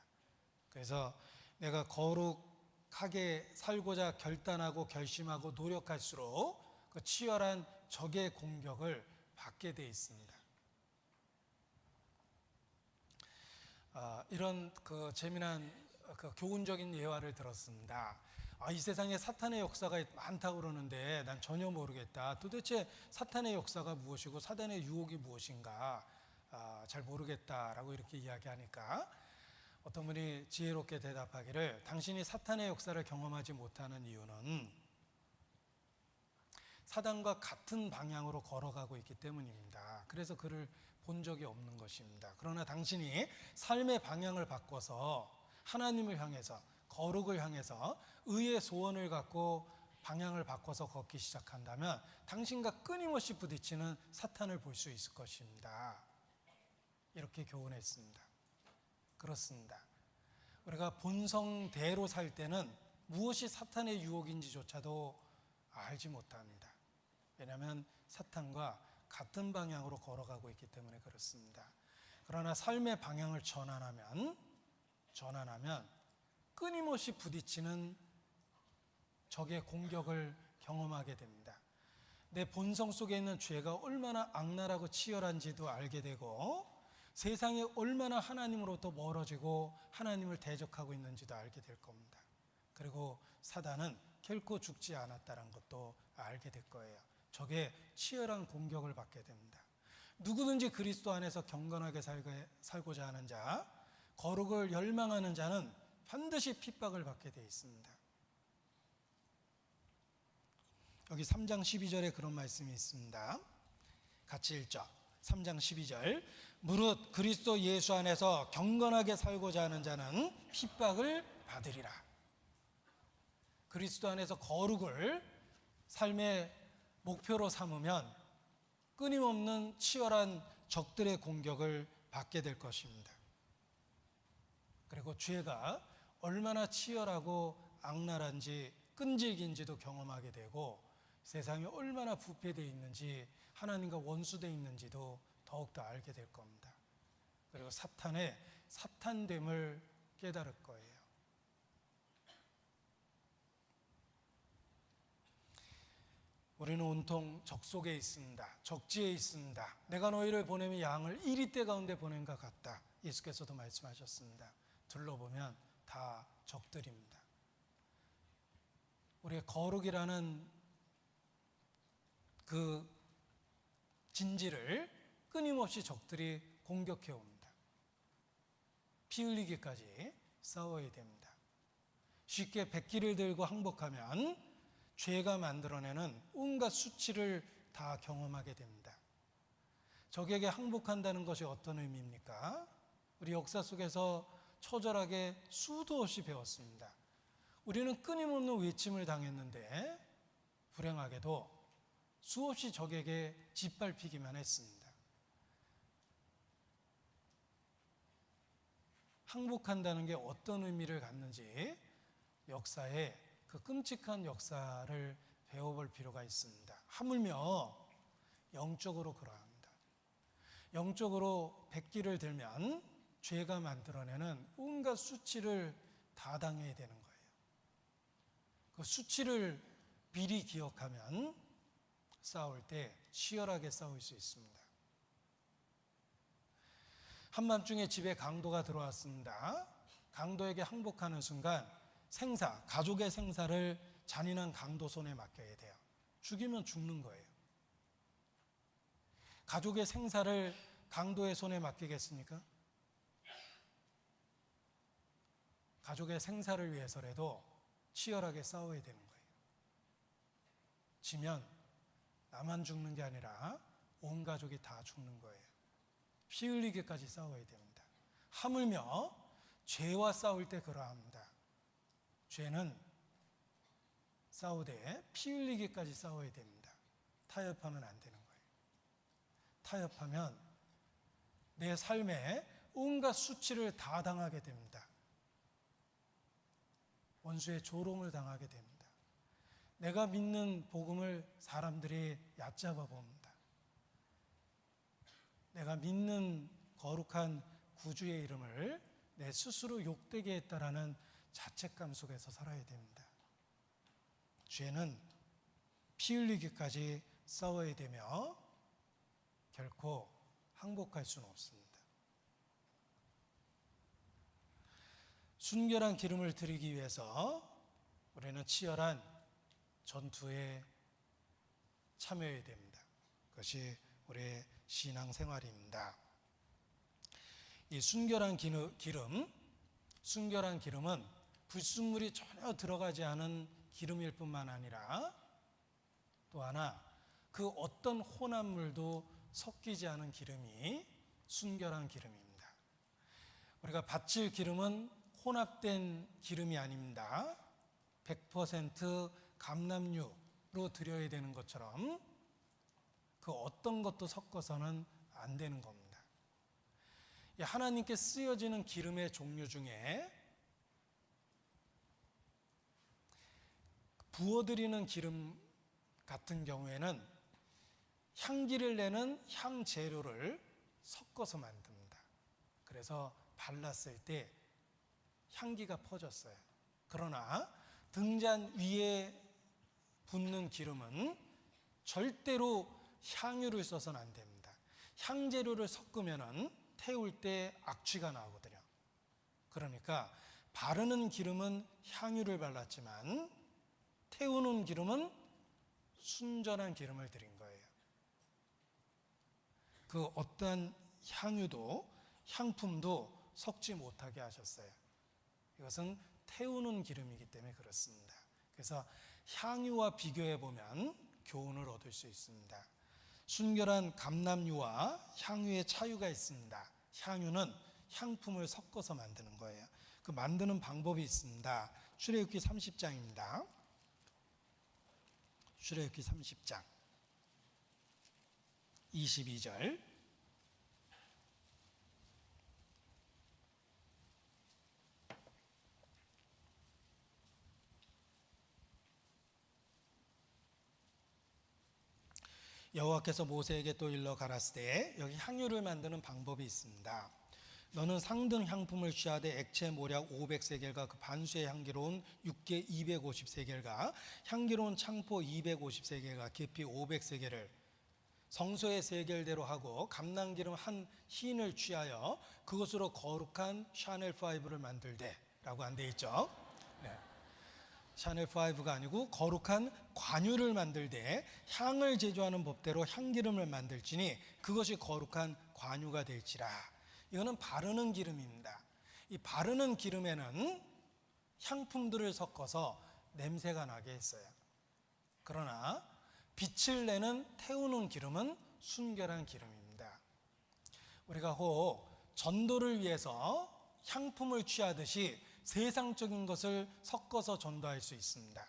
그래서 내가 거룩하게 살고자 결단하고 결심하고 노력할수록 그 치열한 적의 공격을 받게 돼 있습니다. 이런 그 재미난 교훈적인 예화를 들었습니다. 이 세상에 사탄의 역사가 많다고 그러는데 난 전혀 모르겠다. 도대체 사탄의 역사가 무엇이고 사단의 유혹이 무엇인가 잘 모르겠다라고 이렇게 이야기하니까 어떤 분이 지혜롭게 대답하기를, 당신이 사탄의 역사를 경험하지 못하는 이유는 사단과 같은 방향으로 걸어가고 있기 때문입니다. 그래서 그를 본 적이 없는 것입니다. 그러나 당신이 삶의 방향을 바꿔서 하나님을 향해서, 거룩을 향해서 의의 소원을 갖고 방향을 바꿔서 걷기 시작한다면 당신과 끊임없이 부딪히는 사탄을 볼 수 있을 것입니다. 이렇게 교훈했습니다. 그렇습니다. 우리가 본성대로 살 때는 무엇이 사탄의 유혹인지조차도 알지 못합니다. 왜냐하면 사탄과 같은 방향으로 걸어가고 있기 때문에 그렇습니다. 그러나 삶의 방향을 전환하면 끊임없이 부딪히는 적의 공격을 경험하게 됩니다. 내 본성 속에 있는 죄가 얼마나 악랄하고 치열한지도 알게 되고, 세상이 얼마나 하나님으로부터 멀어지고 하나님을 대적하고 있는지도 알게 될 겁니다. 그리고 사단은 결코 죽지 않았다는 것도 알게 될 거예요. 적의 치열한 공격을 받게 됩니다. 누구든지 그리스도 안에서 경건하게 살고자 하는 자, 거룩을 열망하는 자는 반드시 핍박을 받게 되어 있습니다. 여기 3장 12절에 그런 말씀이 있습니다. 같이 읽죠. 3장 12절. 무릇 그리스도 예수 안에서 경건하게 살고자 하는 자는 핍박을 받으리라. 그리스도 안에서 거룩을 삶의 목표로 삼으면 끊임없는 치열한 적들의 공격을 받게 될 것입니다. 그리고 죄가 얼마나 치열하고 악랄한지 끈질긴지도 경험하게 되고, 세상이 얼마나 부패되어 있는지 하나님과 원수되어 있는지도 더욱더 알게 될 겁니다. 그리고 사탄의 사탄됨을 깨달을 거예요. 우리는 온통 적 속에 있습니다. 적지에 있습니다. 내가 너희를 보내면 양을 이리떼 가운데 보낸 것 같다. 예수께서도 말씀하셨습니다. 둘러보면 다 적들입니다. 우리의 거룩이라는 그 진지를 끊임없이 적들이 공격해 옵니다. 피 흘리기까지 싸워야 됩니다. 쉽게 백기를 들고 항복하면 죄가 만들어내는 온갖 수치를 다 경험하게 됩니다. 적에게 항복한다는 것이 어떤 의미입니까? 우리 역사 속에서 처절하게 수도 없이 배웠습니다. 우리는 끊임없는 외침을 당했는데 불행하게도 수없이 적에게 짓밟히기만 했습니다. 항복한다는 게 어떤 의미를 갖는지 역사에 그 끔찍한 역사를 배워볼 필요가 있습니다. 하물며 영적으로 그러합니다. 영적으로 백기를 들면 죄가 만들어내는 온갖 수치를 다 당해야 되는 거예요. 그 수치를 미리 기억하면 싸울 때 치열하게 싸울 수 있습니다. 한밤중에 집에 강도가 들어왔습니다. 강도에게 항복하는 순간 가족의 생사를 잔인한 강도 손에 맡겨야 돼요. 죽이면 죽는 거예요. 가족의 생사를 강도의 손에 맡기겠습니까? 가족의 생사를 위해서라도 치열하게 싸워야 되는 거예요. 지면 나만 죽는 게 아니라 온 가족이 다 죽는 거예요. 피 흘리기까지 싸워야 됩니다. 하물며 죄와 싸울 때 그러합니다. 죄는 싸우되 피 흘리기까지 싸워야 됩니다. 타협하면 안 되는 거예요. 타협하면 내 삶에 온갖 수치를 다 당하게 됩니다. 원수의 조롱을 당하게 됩니다. 내가 믿는 복음을 사람들이 얕잡아 봅니다. 내가 믿는 거룩한 구주의 이름을 내 스스로 욕되게 했다라는 자책감 속에서 살아야 됩니다. 죄는 피 흘리기까지 싸워야 되며 결코 항복할 수는 없습니다. 순결한 기름을 드리기 위해서 우리는 치열한 전투에 참여해야 됩니다. 그것이 우리의 신앙생활입니다. 이 순결한 기름은 불순물이 전혀 들어가지 않은 기름일 뿐만 아니라 또 하나 그 어떤 혼합물도 섞이지 않은 기름이 순결한 기름입니다. 우리가 바칠 기름은 혼합된 기름이 아닙니다. 100% 감람유로 드려야 되는 것처럼 그 어떤 것도 섞어서는 안 되는 겁니다. 하나님께 쓰여지는 기름의 종류 중에 부어드리는 기름 같은 경우에는 향기를 내는 향재료를 섞어서 만듭니다. 그래서 발랐을 때 향기가 퍼졌어요. 그러나 등잔 위에 붓는 기름은 절대로 향유를 써서는 안 됩니다. 향재료를 섞으면 태울 때 악취가 나거든요. 그러니까 바르는 기름은 향유를 발랐지만 태우는 기름은 순전한 기름을 드린 거예요. 그 어떠한 향유도 향품도 섞지 못하게 하셨어요. 이것은 태우는 기름이기 때문에 그렇습니다. 그래서 향유와 비교해 보면 교훈을 얻을 수 있습니다. 순결한 감람유와 향유의 차유가 있습니다. 향유는 향품을 섞어서 만드는 거예요. 그 만드는 방법이 있습니다. 출애굽기 30장입니다. 출애굽기 30장 22절 여호와께서 모세에게 또 일러 가라사대 여기 향유를 만드는 방법이 있습니다. 너는 상등 향품을 취하되 액체 모략 500세겔과 그 반수의 향기로운 육개 250세겔과 향기로운 창포 250세겔과 계피 500세겔을 성소의 세겔대로 하고 감람기름 한 흰을 취하여 그것으로 거룩한 샤넬 5를 만들되 라고 안 돼 있죠. 네. 샤넬 5가 아니고 거룩한 관유를 만들되 향을 제조하는 법대로 향기름을 만들지니 그것이 거룩한 관유가 될지라. 이거는 바르는 기름입니다. 이 바르는 기름에는 향품들을 섞어서 냄새가 나게 했어요. 그러나 빛을 내는 태우는 기름은 순결한 기름입니다. 우리가 혹 전도를 위해서 향품을 취하듯이 세상적인 것을 섞어서 전도할 수 있습니다.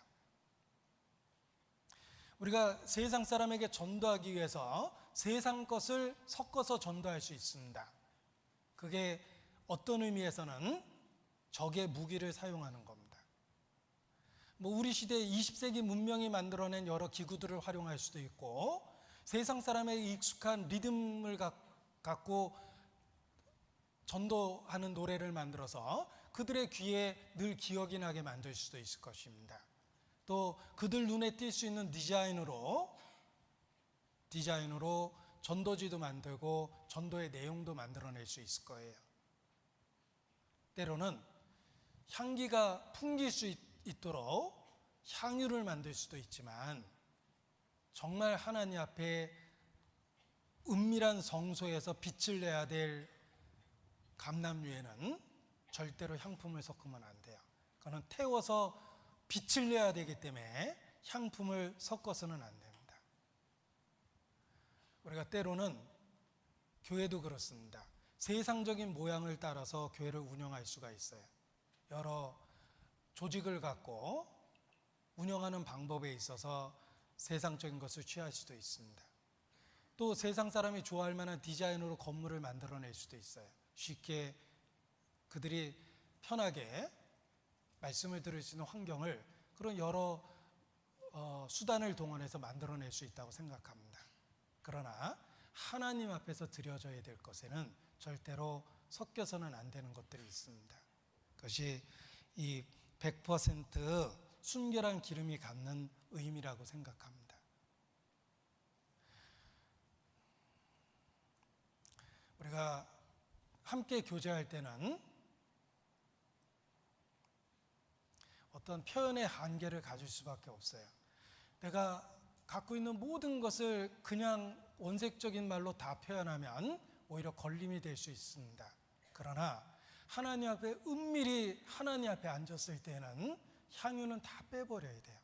우리가 세상 사람에게 전도하기 위해서 세상 것을 섞어서 전도할 수 있습니다. 그게 어떤 의미에서는 적의 무기를 사용하는 겁니다. 우리 시대 20세기 문명이 만들어낸 여러 기구들을 활용할 수도 있고 세상 사람의 익숙한 리듬을 갖고 전도하는 노래를 만들어서 그들의 귀에 늘 기억이 나게 만들 수도 있을 것입니다. 또 그들 눈에 띌 수 있는 디자인으로 전도지도 만들고 전도의 내용도 만들어낼 수 있을 거예요. 때로는 향기가 풍길 수 있도록 향유를 만들 수도 있지만 정말 하나님 앞에 은밀한 성소에서 빛을 내야 될 감람유에는 절대로 향품을 섞으면 안 돼요. 그거는 태워서 빛을 내야 되기 때문에 향품을 섞어서는 안 됩니다. 우리가 때로는 교회도 그렇습니다. 세상적인 모양을 따라서 교회를 운영할 수가 있어요. 여러 조직을 갖고 운영하는 방법에 있어서 세상적인 것을 취할 수도 있습니다. 또 세상 사람이 좋아할 만한 디자인으로 건물을 만들어낼 수도 있어요. 쉽게 그들이 편하게 말씀을 들을 수 있는 환경을 그런 여러 수단을 동원해서 만들어낼 수 있다고 생각합니다. 그러나 하나님 앞에서 드려져야 될 것에는 절대로 섞여서는 안 되는 것들이 있습니다. 그것이 이 100% 순결한 기름이 갖는 의미라고 생각합니다. 우리가 함께 교제할 때는 어떤 표현의 한계를 가질 수밖에 없어요. 내가 갖고 있는 모든 것을 그냥 원색적인 말로 다 표현하면 오히려 걸림이 될 수 있습니다. 그러나 하나님 앞에 은밀히 하나님 앞에 앉았을 때는 향유는 다 빼버려야 돼요.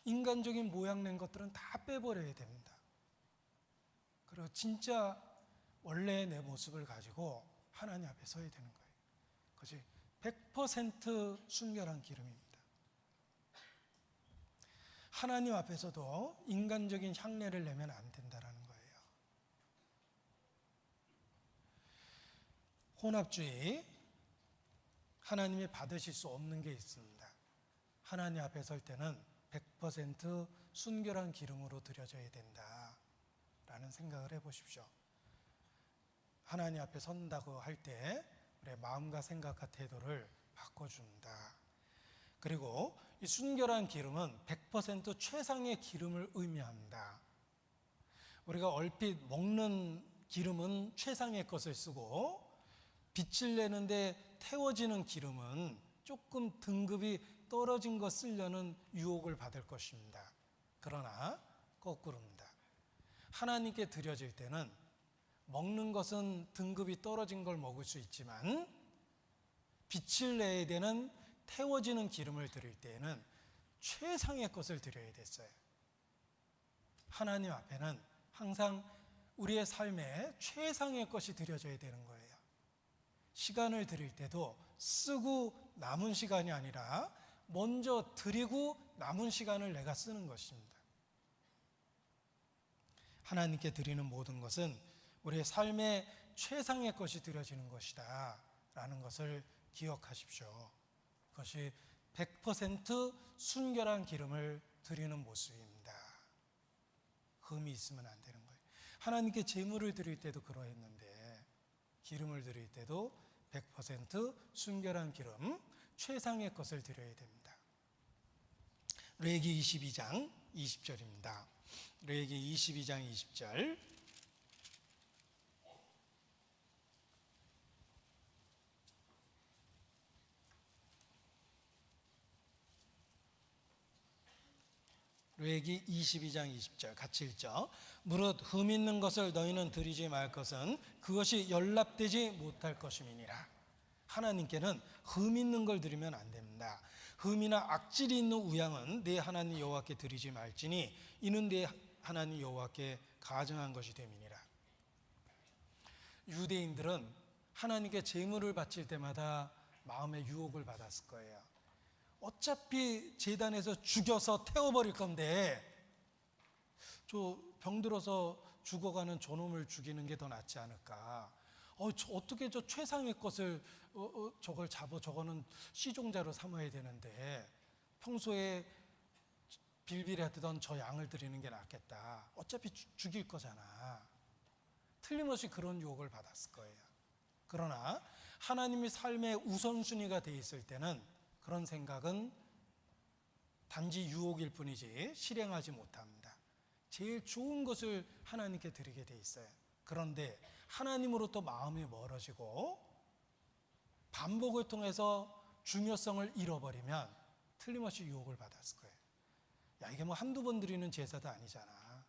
인간적인 모양 낸 것들은 다 빼버려야 됩니다. 그리고 진짜 원래의 내 모습을 가지고 하나님 앞에 서야 되는 거예요. 그것이 100% 순결한 기름입니다. 하나님 앞에서도 인간적인 향내를 내면 안 된다는 거예요. 혼합주의, 하나님이 받으실 수 없는 게 있습니다. 하나님 앞에 설 때는 100% 순결한 기름으로 드려져야 된다라는 생각을 해보십시오. 하나님 앞에 선다고 할 때 우리의 마음과 생각과 태도를 바꿔준다. 그리고 이 순결한 기름은 100% 최상의 기름을 의미합니다. 우리가 얼핏 먹는 기름은 최상의 것을 쓰고 빛을 내는데 태워지는 기름은 조금 등급이 떨어진 것 쓰려는 유혹을 받을 것입니다. 그러나 거꾸로입니다. 하나님께 드려질 때는 먹는 것은 등급이 떨어진 걸 먹을 수 있지만 빛을 내야 되는 태워지는 기름을 드릴 때에는 최상의 것을 드려야 됐어요. 하나님 앞에는 항상 우리의 삶에 최상의 것이 드려져야 되는 거예요. 시간을 드릴 때도 쓰고 남은 시간이 아니라 먼저 드리고 남은 시간을 내가 쓰는 것입니다. 하나님께 드리는 모든 것은 우리의 삶의 최상의 것이 드려지는 것이다 라는 것을 기억하십시오. 그것이 100% 순결한 기름을 드리는 모습입니다. 흠이 있으면 안 되는 거예요. 하나님께 제물을 드릴 때도 그러했는데 기름을 드릴 때도 100% 순결한 기름, 최상의 것을 드려야 됩니다. 레위기 22장 20절입니다. 레위기 22장 20절. 레위기 22장 20절 같이 읽죠. 무릇 흠 있는 것을 너희는 드리지 말 것은 그것이 연락되지 못할 것임이니라. 하나님께는 흠 있는 걸 드리면 안 됩니다. 흠이나 악질이 있는 우양은 내 하나님 여호와께 드리지 말지니 이는 내 하나님 여호와께 가증한 것이 됨이니라. 유대인들은 하나님께 제물을 바칠 때마다 마음의 유혹을 받았을 거예요. 어차피 제단에서 죽여서 태워버릴 건데 저 병들어서 죽어가는 저놈을 죽이는 게 더 낫지 않을까. 어떻게 저 최상의 것을 저걸 잡아, 저거는 시종자로 삼아야 되는데 평소에 빌빌하던 저 양을 드리는 게 낫겠다. 어차피 죽일 거잖아. 틀림없이 그런 유혹을 받았을 거예요. 그러나 하나님이 삶의 우선순위가 돼 있을 때는 그런 생각은 단지 유혹일 뿐이지 실행하지 못합니다. 제일 좋은 것을 하나님께 드리게 돼 있어요. 그런데 하나님으로부터 마음이 멀어지고 반복을 통해서 중요성을 잃어버리면 틀림없이 유혹을 받았을 거예요. 야, 이게 뭐 한두 번 드리는 제사도 아니잖아.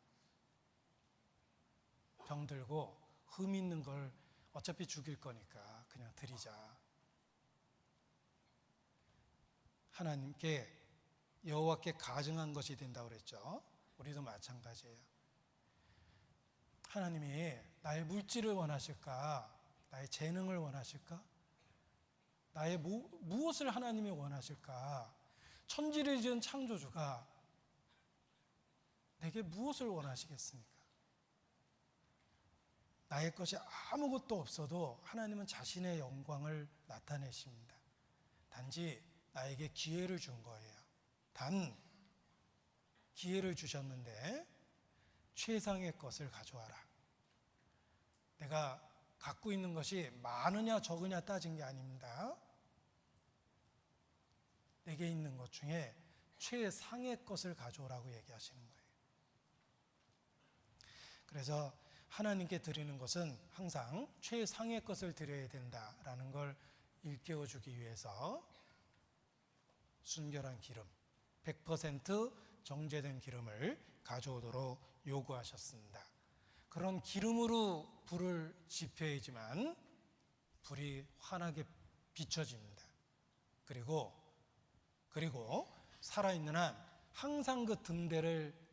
병들고 흠 있는 걸 어차피 죽일 거니까 그냥 드리자. 하나님께 여호와께 가증한 것이 된다고 그랬죠. 우리도 마찬가지예요. 하나님이 나의 물질을 원하실까? 나의 재능을 원하실까? 나의 무엇을 하나님이 원하실까? 천지를 지은 창조주가 내게 무엇을 원하시겠습니까? 나의 것이 아무것도 없어도 하나님은 자신의 영광을 나타내십니다. 단지 나에게 기회를 준 거예요. 단 기회를 주셨는데 최상의 것을 가져와라. 내가 갖고 있는 것이 많으냐 적으냐 따진 게 아닙니다. 내게 있는 것 중에 최상의 것을 가져오라고 얘기하시는 거예요. 그래서 하나님께 드리는 것은 항상 최상의 것을 드려야 된다라는 걸 일깨워주기 위해서 순결한 기름, 100% 정제된 기름을 가져오도록 요구하셨습니다. 그런 기름으로 불을 지펴야지만 불이 환하게 비춰집니다. 그리고 살아있는 한 항상 그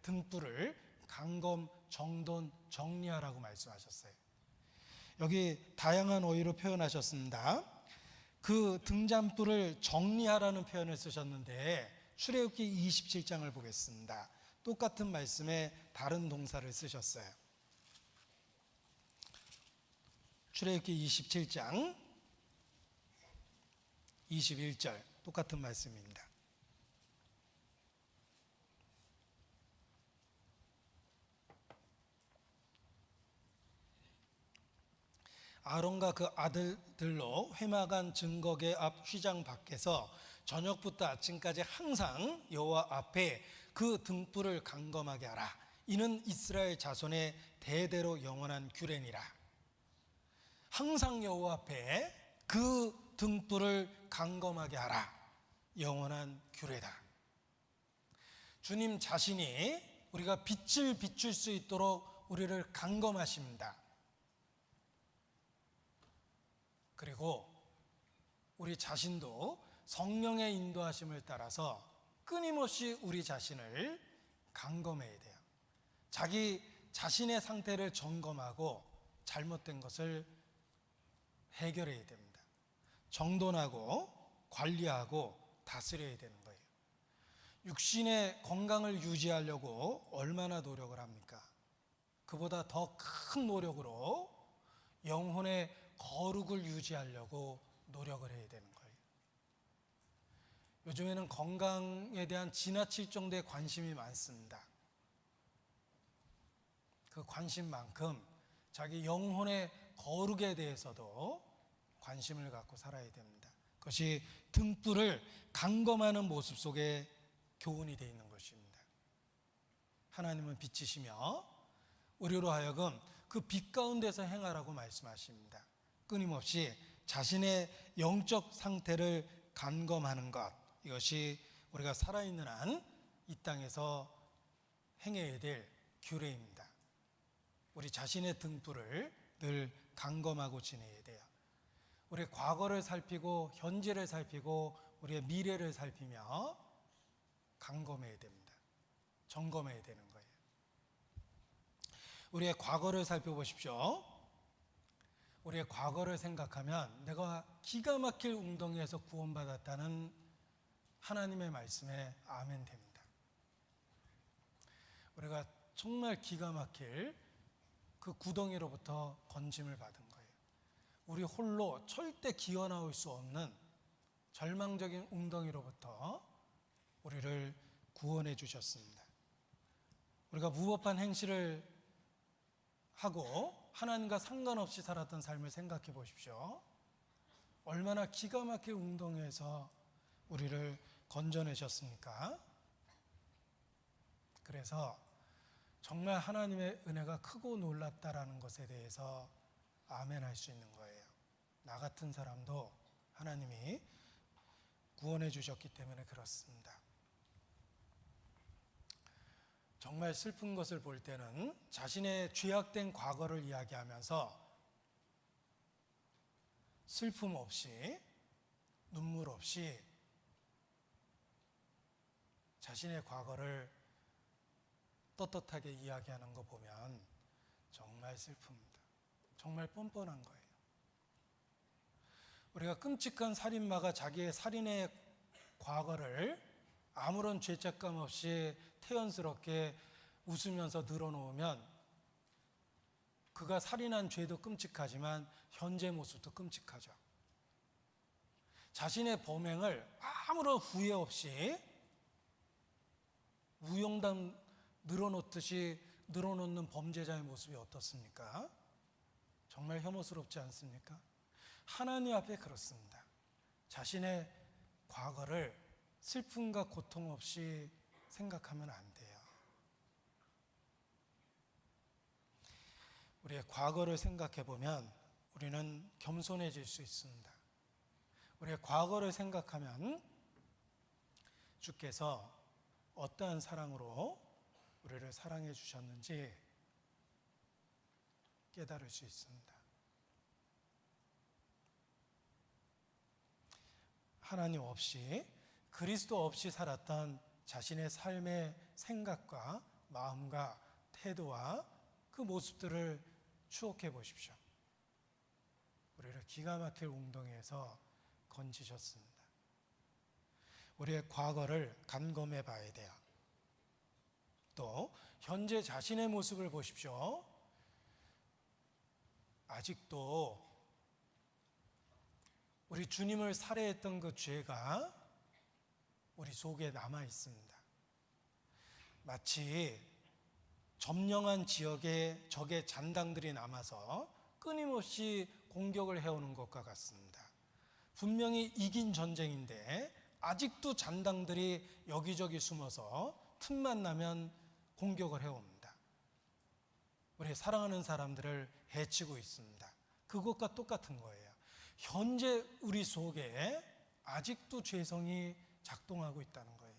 등불을 강검, 정돈, 정리하라고 말씀하셨어요. 여기 다양한 어휘로 표현하셨습니다. 그 등잔불을 정리하라는 표현을 쓰셨는데 출애굽기 27장을 보겠습니다. 똑같은 말씀에 다른 동사를 쓰셨어요. 출애굽기 27장 21절 똑같은 말씀입니다. 아론과 그 아들들로 회막안 증거계 앞 휘장 밖에서 저녁부터 아침까지 항상 여호와 앞에 그 등불을 강검하게 하라. 이는 이스라엘 자손의 대대로 영원한 규례니라. 항상 여호와 앞에 그 등불을 강검하게 하라. 영원한 규례다. 주님 자신이 우리가 빛을 비출 수 있도록 우리를 강검하십니다. 그리고 우리 자신도 성령의 인도하심을 따라서 끊임없이 우리 자신을 강검해야 돼요. 자기 자신의 상태를 점검하고 잘못된 것을 해결해야 됩니다. 정돈하고 관리하고 다스려야 되는 거예요. 육신의 건강을 유지하려고 얼마나 노력을 합니까? 그보다 더 큰 노력으로 영혼의 거룩을 유지하려고 노력을 해야 되는 거예요. 요즘에는 건강에 대한 지나칠 정도의 관심이 많습니다. 그 관심만큼 자기 영혼의 거룩에 대해서도 관심을 갖고 살아야 됩니다. 그것이 등불을 강검하는 모습 속에 교훈이 되어 있는 것입니다. 하나님은 빛이시며 우리로 하여금 그 빛 가운데서 행하라고 말씀하십니다. 끊임없이 자신의 영적 상태를 간검하는 것, 이것이 우리가 살아있는 한 이 땅에서 행해야 될 규례입니다. 우리 자신의 등불을 늘 간검하고 지내야 돼요. 우리의 과거를 살피고 현재를 살피고 우리의 미래를 살피며 간검해야 됩니다. 점검해야 되는 거예요. 우리의 과거를 살펴보십시오. 우리의 과거를 생각하면 내가 기가 막힐 웅덩이에서 구원받았다는 하나님의 말씀에 아멘 됩니다. 우리가 정말 기가 막힐 그 구덩이로부터 건짐을 받은 거예요. 우리 홀로 절대 기어나올 수 없는 절망적인 웅덩이로부터 우리를 구원해 주셨습니다. 우리가 무법한 행실을 하고 하나님과 상관없이 살았던 삶을 생각해 보십시오. 얼마나 기가 막힌 웅덩이에서 우리를 건져내셨습니까? 그래서 정말 하나님의 은혜가 크고 놀랍다라는 것에 대해서 아멘할 수 있는 거예요. 나 같은 사람도 하나님이 구원해 주셨기 때문에 그렇습니다. 정말 슬픈 것을 볼 때는 자신의 죄악된 과거를 이야기하면서 슬픔 없이 눈물 없이 자신의 과거를 떳떳하게 이야기하는 거 보면 정말 슬픕니다. 정말 뻔뻔한 거예요. 우리가 끔찍한 살인마가 자기의 살인의 과거를 아무런 죄책감 없이 태연스럽게 웃으면서 늘어놓으면 그가 살인한 죄도 끔찍하지만 현재 모습도 끔찍하죠. 자신의 범행을 아무런 후회 없이 무용담 늘어놓듯이 늘어놓는 범죄자의 모습이 어떻습니까? 정말 혐오스럽지 않습니까? 하나님 앞에 그렇습니다. 자신의 과거를 슬픔과 고통 없이 생각하면 안 돼요. 우리의 과거를 생각해 보면 우리는 겸손해질 수 있습니다. 우리의 과거를 생각하면 주께서 어떠한 사랑으로 우리를 사랑해 주셨는지 깨달을 수 있습니다. 하나님 없이, 그리스도 없이 살았던 자신의 삶의 생각과 마음과 태도와 그 모습들을 추억해 보십시오. 우리를 기가 막힐 웅덩이에서 건지셨습니다. 우리의 과거를 감검해 봐야 돼요. 또 현재 자신의 모습을 보십시오. 아직도 우리 주님을 살해했던 그 죄가 우리 속에 남아 있습니다. 마치 점령한 지역에 적의 잔당들이 남아서 끊임없이 공격을 해오는 것과 같습니다. 분명히 이긴 전쟁인데 아직도 잔당들이 여기저기 숨어서 틈만 나면 공격을 해옵니다. 우리 사랑하는 사람들을 해치고 있습니다. 그것과 똑같은 거예요. 현재 우리 속에 아직도 죄성이 작동하고 있다는 거예요.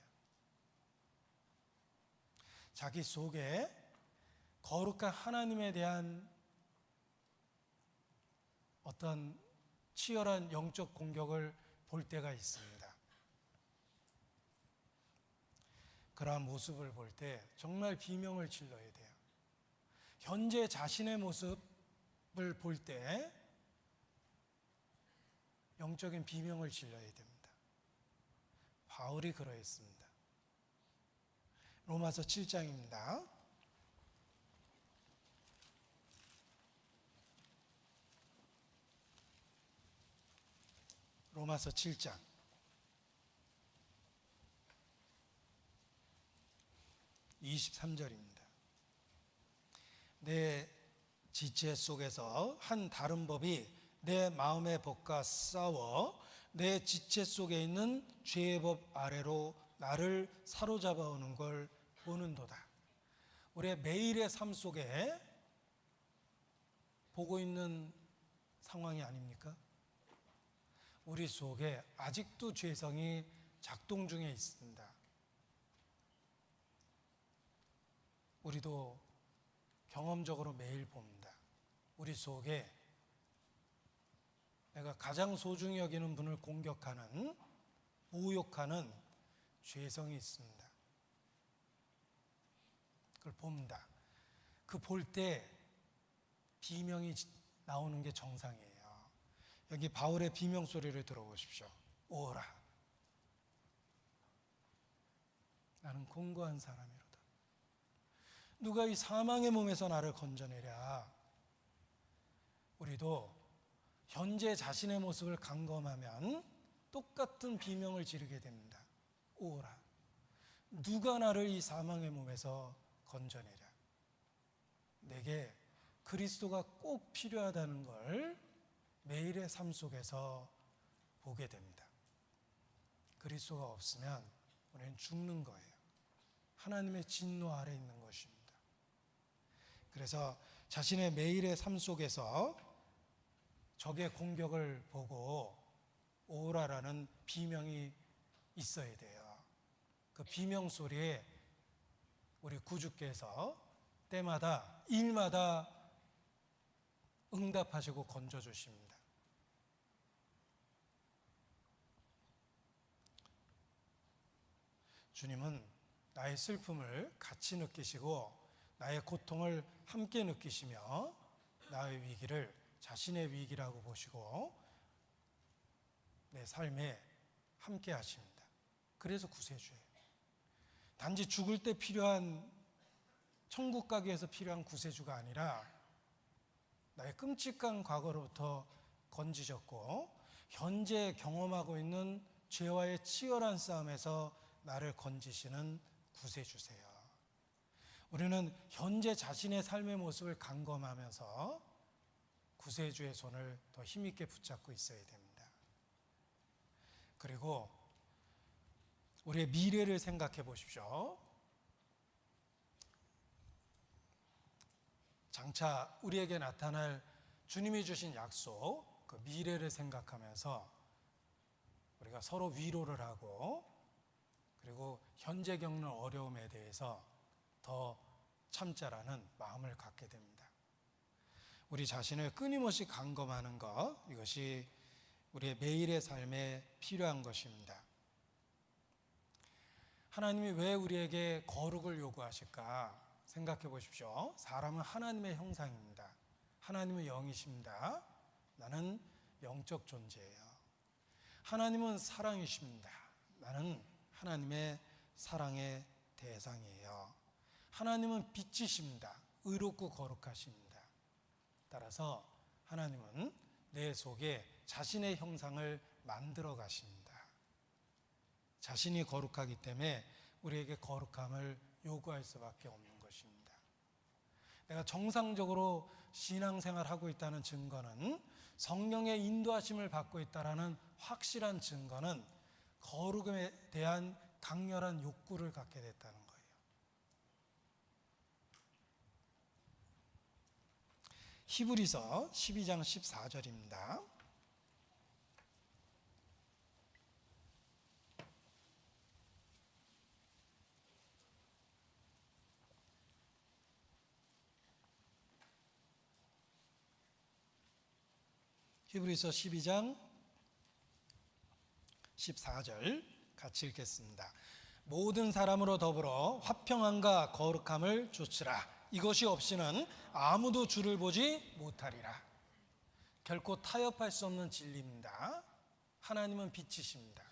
자기 속에 거룩한 하나님에 대한 어떤 치열한 영적 공격을 볼 때가 있습니다. 그러한 모습을 볼 때 정말 비명을 질러야 돼요. 현재 자신의 모습을 볼 때 영적인 비명을 질러야 됩니다. 바울이 그러했습니다. 로마서 7장입니다. 로마서 7장 23절입니다. 내 지체 속에서 한 다른 법이 내 마음의 법과 싸워 내 지체 속에 있는 죄의 법 아래로 나를 사로잡아 오는 걸 보는도다. 우리의 매일의 삶 속에 보고 있는 상황이 아닙니까? 우리 속에 아직도 죄성이 작동 중에 있습니다. 우리도 경험적으로 매일 봅니다. 우리 속에 내가 가장 소중히 여기는 분을 공격하는, 모욕하는 죄성이 있습니다. 그걸 봅니다. 그 볼 때 비명이 나오는 게 정상이에요. 여기 바울의 비명 소리를 들어보십시오. 오라. 나는 공고한 사람이로다. 누가 이 사망의 몸에서 나를 건져내랴. 우리도 현재 자신의 모습을 감검하면 똑같은 비명을 지르게 됩니다. 오라. 누가 나를 이 사망의 몸에서 건져내랴. 내게 그리스도가 꼭 필요하다는 걸 매일의 삶 속에서 보게 됩니다. 그리스도가 없으면 우리는 죽는 거예요. 하나님의 진노 아래 있는 것입니다. 그래서 자신의 매일의 삶 속에서 적의 공격을 보고 오라라는 비명이 있어야 돼요. 그 비명 소리에 우리 구주께서 때마다 일마다 응답하시고 건져주십니다. 주님은 나의 슬픔을 같이 느끼시고 나의 고통을 함께 느끼시며 나의 위기를 자신의 위기라고 보시고 내 삶에 함께 하십니다. 그래서 구세주예요. 단지 죽을 때 필요한, 천국 가기 위해서 필요한 구세주가 아니라 나의 끔찍한 과거로부터 건지셨고 현재 경험하고 있는 죄와의 치열한 싸움에서 나를 건지시는 구세주세요. 우리는 현재 자신의 삶의 모습을 감검하면서 구세주의 손을 더 힘있게 붙잡고 있어야 됩니다. 그리고 우리의 미래를 생각해 보십시오. 장차 우리에게 나타날 주님이 주신 약속, 그 미래를 생각하면서 우리가 서로 위로를 하고 그리고 현재 겪는 어려움에 대해서 더 참자라는 마음을 갖게 됩니다. 우리 자신을 끊임없이 감검하는 것, 이것이 우리의 매일의 삶에 필요한 것입니다. 하나님이 왜 우리에게 거룩을 요구하실까 생각해 보십시오. 사람은 하나님의 형상입니다. 하나님은 영이십니다. 나는 영적 존재예요. 하나님은 사랑이십니다. 나는 하나님의 사랑의 대상이에요. 하나님은 빛이십니다. 의롭고 거룩하십니다. 따라서 하나님은 내 속에 자신의 형상을 만들어 가십니다. 자신이 거룩하기 때문에 우리에게 거룩함을 요구할 수밖에 없는 것입니다. 내가 정상적으로 신앙생활하고 있다는 증거는, 성령의 인도하심을 받고 있다는 확실한 증거는 거룩에 대한 강렬한 욕구를 갖게 됐다는 거예요. 히브리서 12장 14절입니다. 히브리서 12장 14절 같이 읽겠습니다. 모든 사람으로 더불어 화평함과 거룩함을 주시라. 이것이 없이는 아무도 주를 보지 못하리라. 결코 타협할 수 없는 진리입니다. 하나님은 빛이십니다.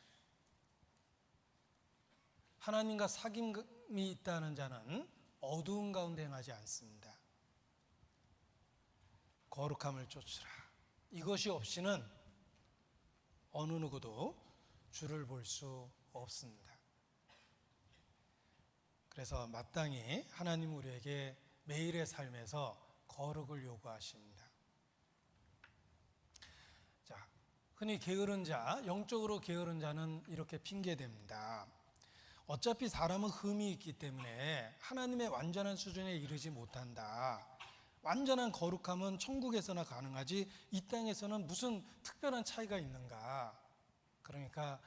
하나님과 사귐이 있다는 자는 어두운 가운데 행하지 않습니다. 거룩함을 쫓으라. 이것이 없이는 어느 누구도 주를 볼 수 없습니다. 그래서 마땅히 하나님 우리에게 매일의 삶에서 거룩을 요구하십니다. 자, 흔히 게으른 자, 영적으로 게으른 자는 이렇게 핑계댑니다. 어차피 사람은 흠이 있기 때문에 하나님의 완전한 수준에 이르지 못한다. 완전한 거룩함은 천국에서나 가능하지 이 땅에서는 무슨 특별한 차이가 있는가. 그러니까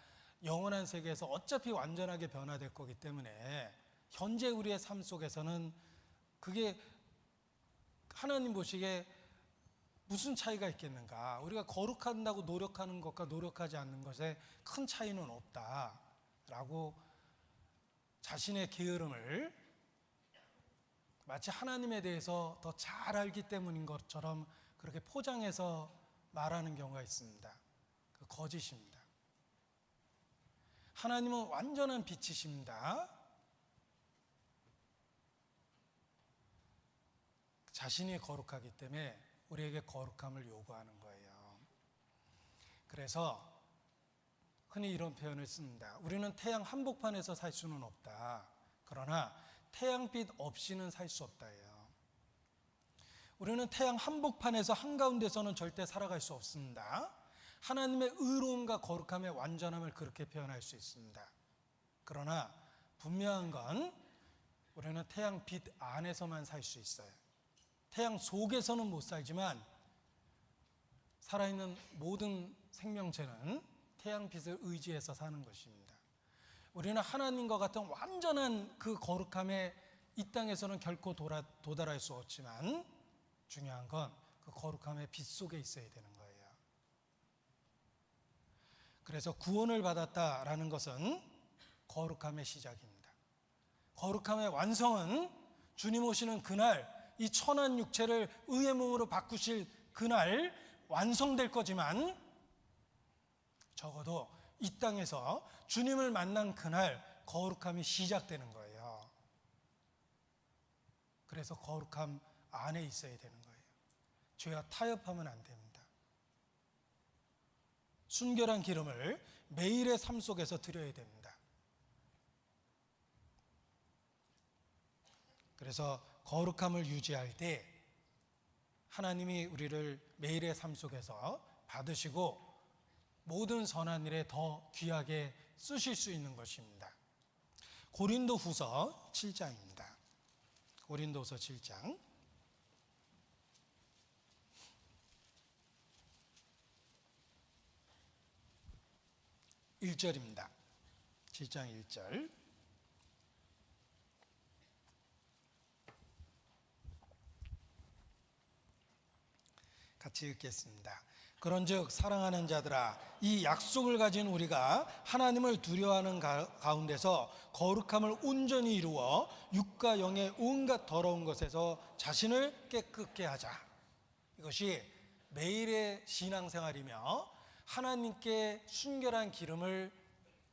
영원한 세계에서 어차피 완전하게 변화될 거기 때문에 현재 우리의 삶 속에서는 그게 하나님 보시기에 무슨 차이가 있겠는가. 우리가 거룩한다고 노력하는 것과 노력하지 않는 것에 큰 차이는 없다라고 자신의 게으름을 마치 하나님에 대해서 더 잘 알기 때문인 것처럼 그렇게 포장해서 말하는 경우가 있습니다. 그 거짓입니다. 하나님은 완전한 빛이십니다. 자신이 거룩하기 때문에 우리에게 거룩함을 요구하는 거예요. 그래서 흔히 이런 표현을 씁니다. 우리는 태양 한복판에서 살 수는 없다. 그러나 태양빛 없이는 살 수 없다예요. 우리는 태양 한복판에서 한가운데서는 절대 살아갈 수 없습니다. 하나님의 의로움과 거룩함의 완전함을 그렇게 표현할 수 있습니다. 그러나 분명한 건 우리는 태양빛 안에서만 살 수 있어요. 태양 속에서는 못 살지만 살아있는 모든 생명체는 태양빛을 의지해서 사는 것입니다. 우리는 하나님과 같은 완전한 그 거룩함에 이 땅에서는 결코 도달할 수 없지만 중요한 건 그 거룩함의 빛 속에 있어야 되는 거예요. 그래서 구원을 받았다라는 것은 거룩함의 시작입니다. 거룩함의 완성은 주님 오시는 그날, 이 천한 육체를 의의 몸으로 바꾸실 그날 완성될 거지만 적어도 이 땅에서 주님을 만난 그날 거룩함이 시작되는 거예요. 그래서 거룩함 안에 있어야 되는 거예요. 죄와 타협하면 안 됩니다. 순결한 기름을 매일의 삶 속에서 드려야 됩니다. 그래서 거룩함을 유지할 때 하나님이 우리를 매일의 삶 속에서 받으시고 모든 선한 일에 더 귀하게 쓰실 수 있는 것입니다. 고린도후서 7장입니다. 고린도후서 7장 1절입니다. 7장 1절. 같이 읽겠습니다. 그런즉 사랑하는 자들아, 이 약속을 가진 우리가 하나님을 두려워하는 가운데서 거룩함을 온전히 이루어 육과 영의 온갖 더러운 것에서 자신을 깨끗게 하자. 이것이 매일의 신앙생활이며 하나님께 순결한 기름을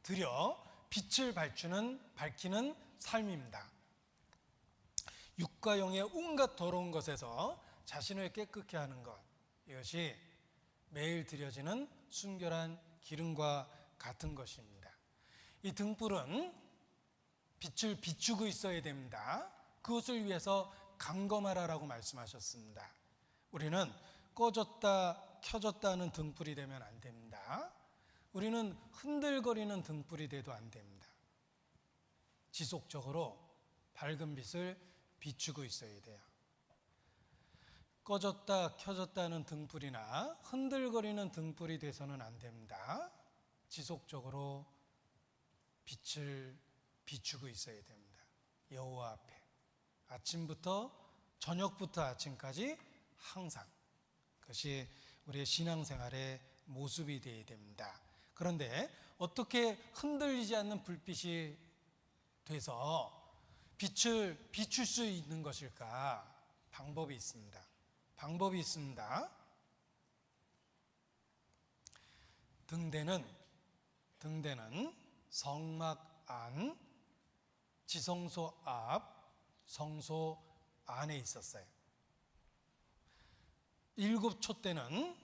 드려 빛을 밝히는 삶입니다. 육과 영의 온갖 더러운 것에서 자신을 깨끗게 하는 것, 이것이 매일 드려지는 순결한 기름과 같은 것입니다. 이 등불은 빛을 비추고 있어야 됩니다. 그것을 위해서 감검하라라고 말씀하셨습니다. 우리는 꺼졌다 켜졌다 하는 등불이 되면 안 됩니다. 우리는 흔들거리는 등불이 돼도 안 됩니다. 지속적으로 밝은 빛을 비추고 있어야 돼요. 꺼졌다 켜졌다 하는 등불이나 흔들거리는 등불이 돼서는 안 됩니다. 지속적으로 빛을 비추고 있어야 됩니다. 여호와 앞에 아침부터 저녁부터 아침까지 항상, 그것이 우리의 신앙생활의 모습이 되어야 됩니다. 그런데 어떻게 흔들리지 않는 불빛이 돼서 빛을 비출 수 있는 것일까? 방법이 있습니다. 등대는 성막 안, 지성소 앞, 성소 안에 있었어요. 7 촛대는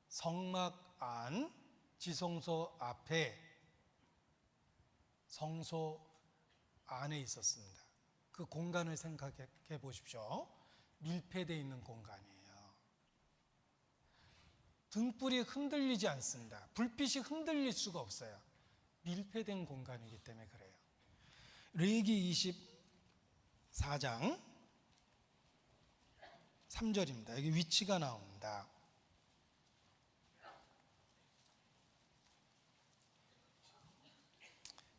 성막 안, 지성소 앞에, 성소 안에 있었습니다. 그 공간을 생각해 보십시오. 밀폐되어 있는 공간이에요. 등불이 흔들리지 않습니다. 불빛이 흔들릴 수가 없어요. 밀폐된 공간이기 때문에 그래요. 레위기 24장 3절입니다. 여기 위치가 나옵니다.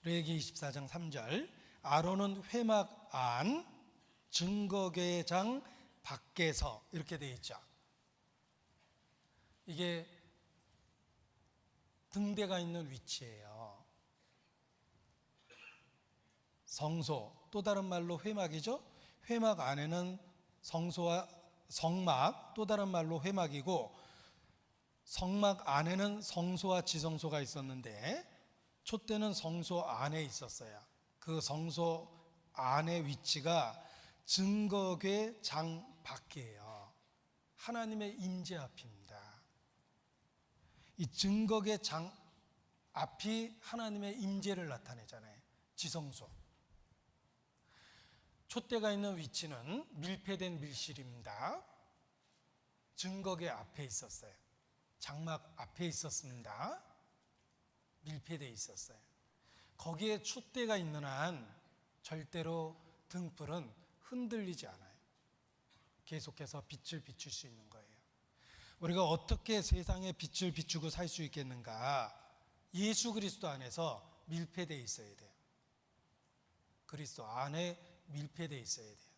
레위기 24장 3절. 아론은 회막 안 증거궤장 밖에서, 이렇게 되어 있죠. 이게 등대가 있는 위치예요. 성소, 또 다른 말로 회막이죠. 회막 안에는 성소와 성막, 또 다른 말로 회막이고, 성막 안에는 성소와 지성소가 있었는데 촛대는 성소 안에 있었어요. 그 성소 안의 위치가 증거궤 장 밖이에요. 하나님의 임재 앞입니다. 이 증거궤 장 앞이 하나님의 임재를 나타내잖아요. 지성소. 촛대가 있는 위치는 밀폐된 밀실입니다. 증거궤 앞에 있었어요. 장막 앞에 있었습니다. 밀폐되어 있었어요. 거기에 촛대가 있는 한 절대로 등불은 흔들리지 않아요. 계속해서 빛을 비출 수 있는 거예요. 우리가 어떻게 세상에 빛을 비추고 살 수 있겠는가? 예수 그리스도 안에서 밀폐되어 있어야 돼요. 그리스도 안에 밀폐되어 있어야 돼요.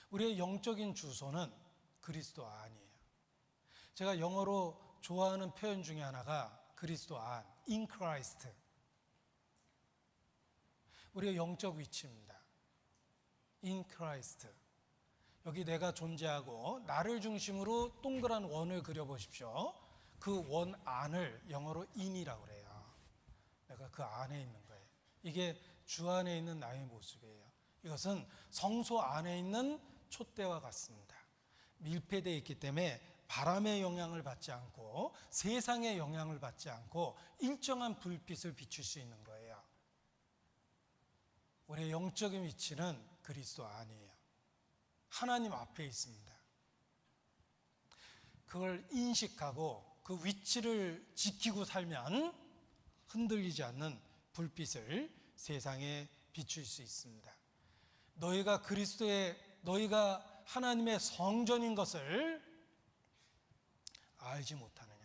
우리의 영적인 주소는 그리스도 안이에요. 제가 영어로 좋아하는 표현 중에 하나가 그리스도 안, in Christ. 우리의 영적 위치입니다. in Christ. 여기 내가 존재하고 나를 중심으로 동그란 원을 그려보십시오. 그 원 안을 영어로 in이라고 그래요. 내가 그 안에 있는 거예요. 이게 주 안에 있는 나의 모습이에요. 이것은 성소 안에 있는 촛대와 같습니다. 밀폐되어 있기 때문에 바람의 영향을 받지 않고 세상의 영향을 받지 않고 일정한 불빛을 비출 수 있는 거예요. 우리의 영적인 위치는 그리스도 안이에요. 하나님 앞에 있습니다. 그걸 인식하고 그 위치를 지키고 살면 흔들리지 않는 불빛을 세상에 비출 수 있습니다. 너희가 하나님의 성전인 것을 알지 못하느냐.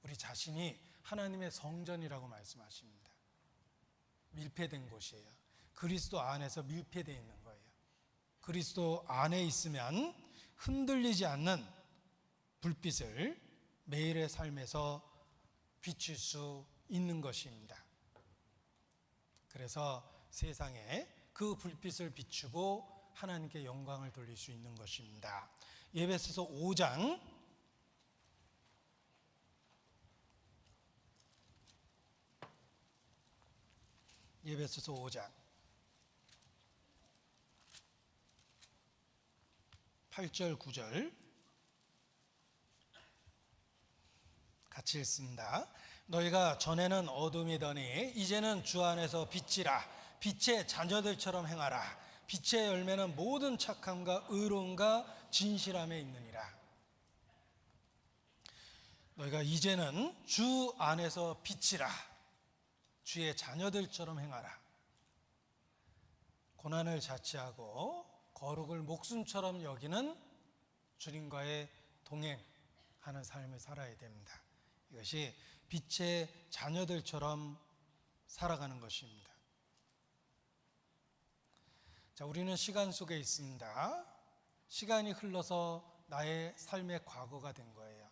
우리 자신이 하나님의 성전이라고 말씀하십니다. 밀폐된 곳이에요. 그리스도 안에서 밀폐되어 있는 거예요. 그리스도 안에 있으면 흔들리지 않는 불빛을 매일의 삶에서 비출 수 있는 것입니다. 그래서 세상에 그 불빛을 비추고 하나님께 영광을 돌릴 수 있는 것입니다. 에베소서 5장 8절 9절 같이 읽습니다. 너희가 전에는 어둠이더니 이제는 주 안에서 빛이라. 빛의 자녀들처럼 행하라. 빛의 열매는 모든 착함과 의로움과 진실함에 있느니라. 너희가 이제는 주 안에서 빛이라. 주의 자녀들처럼 행하라. 고난을 자취하고 거룩을 목숨처럼 여기는 주님과의 동행하는 삶을 살아야 됩니다. 이것이 빛의 자녀들처럼 살아가는 것입니다. 자, 우리는 시간 속에 있습니다. 시간이 흘러서 나의 삶의 과거가 된 거예요.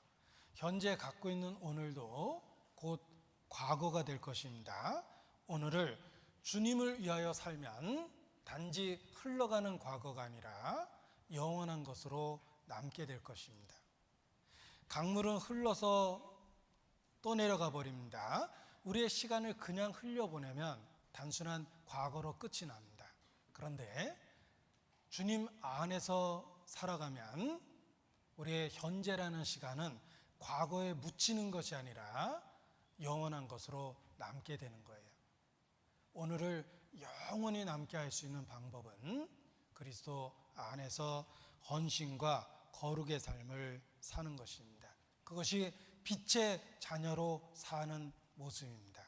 현재 갖고 있는 오늘도 곧 과거가 될 것입니다. 오늘을 주님을 위하여 살면 단지 흘러가는 과거가 아니라 영원한 것으로 남게 될 것입니다. 강물은 흘러서 떠내려가 버립니다. 우리의 시간을 그냥 흘려보내면 단순한 과거로 끝이 납니다. 그런데 주님 안에서 살아가면 우리의 현재라는 시간은 과거에 묻히는 것이 아니라 영원한 것으로 남게 되는 거예요. 오늘을 영원히 남게 할 수 있는 방법은 그리스도 안에서 헌신과 거룩의 삶을 사는 것입니다. 그것이 빛의 자녀로 사는 모습입니다.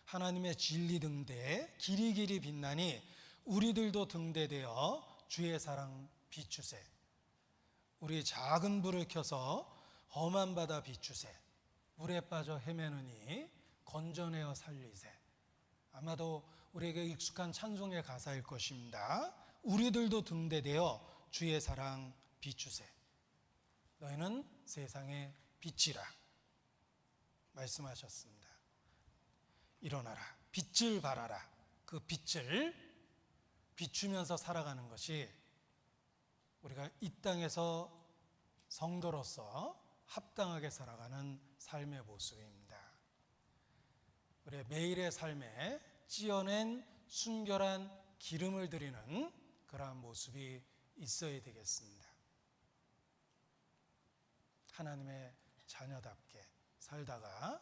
하나님의 진리 등대에 길이길이 빛나니 우리들도 등대되어 주의 사랑 비추세. 우리 작은 불을 켜서 험한 바다 비추세. 물에 빠져 헤매느니 건져내어 살리세. 아마도 우리에게 익숙한 찬송의 가사일 것입니다. 우리들도 등대되어 주의 사랑 비추세. 너희는 세상의 빛이라 말씀하셨습니다. 일어나라. 빛을 발하라. 그 빛을 비추면서 살아가는 것이 우리가 이 땅에서 성도로서 합당하게 살아가는 삶의 모습입니다. 우리의 매일의 삶에 찌어낸 순결한 기름을 드리는 그러한 모습이 있어야 되겠습니다. 하나님의 자녀답게 살다가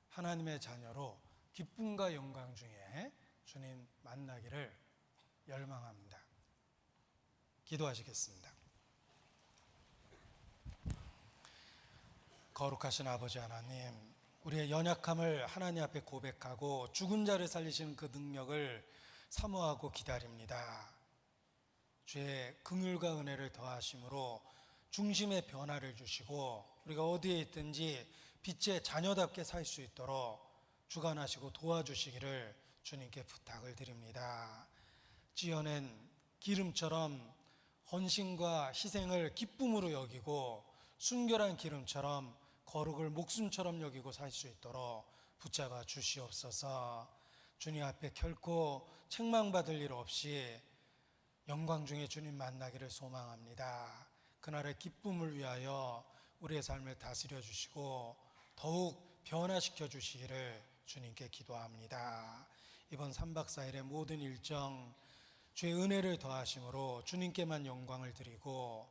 하나님의 자녀로 기쁨과 영광 중에 주님 만나기를 열망합니다. 기도하시겠습니다. 거룩하신 아버지 하나님, 우리의 연약함을 하나님 앞에 고백하고 죽은 자를 살리시는 그 능력을 사모하고 기다립니다. 주의 긍휼과 은혜를 더하심으로 중심의 변화를 주시고 우리가 어디에 있든지 빛의 자녀답게 살 수 있도록 주관하시고 도와주시기를 주님께 부탁을 드립니다. 찌어낸 기름처럼 헌신과 희생을 기쁨으로 여기고 순결한 기름처럼 거룩을 목숨처럼 여기고 살 수 있도록 붙잡아 주시옵소서. 주님 앞에 결코 책망받을 일 없이 영광 중에 주님 만나기를 소망합니다. 그날의 기쁨을 위하여 우리의 삶을 다스려 주시고 더욱 변화시켜 주시기를 주님께 기도합니다. 이번 3박 4일의 모든 일정 주의 은혜를 더하심으로 주님께만 영광을 드리고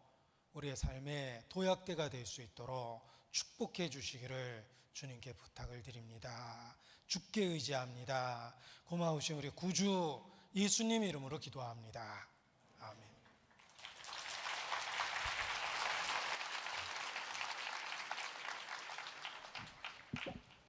우리의 삶의 도약대가 될 수 있도록 축복해 주시기를 주님께 부탁을 드립니다. 주께 의지합니다. 고마우신 우리 구주 예수님 이름으로 기도합니다. 아멘.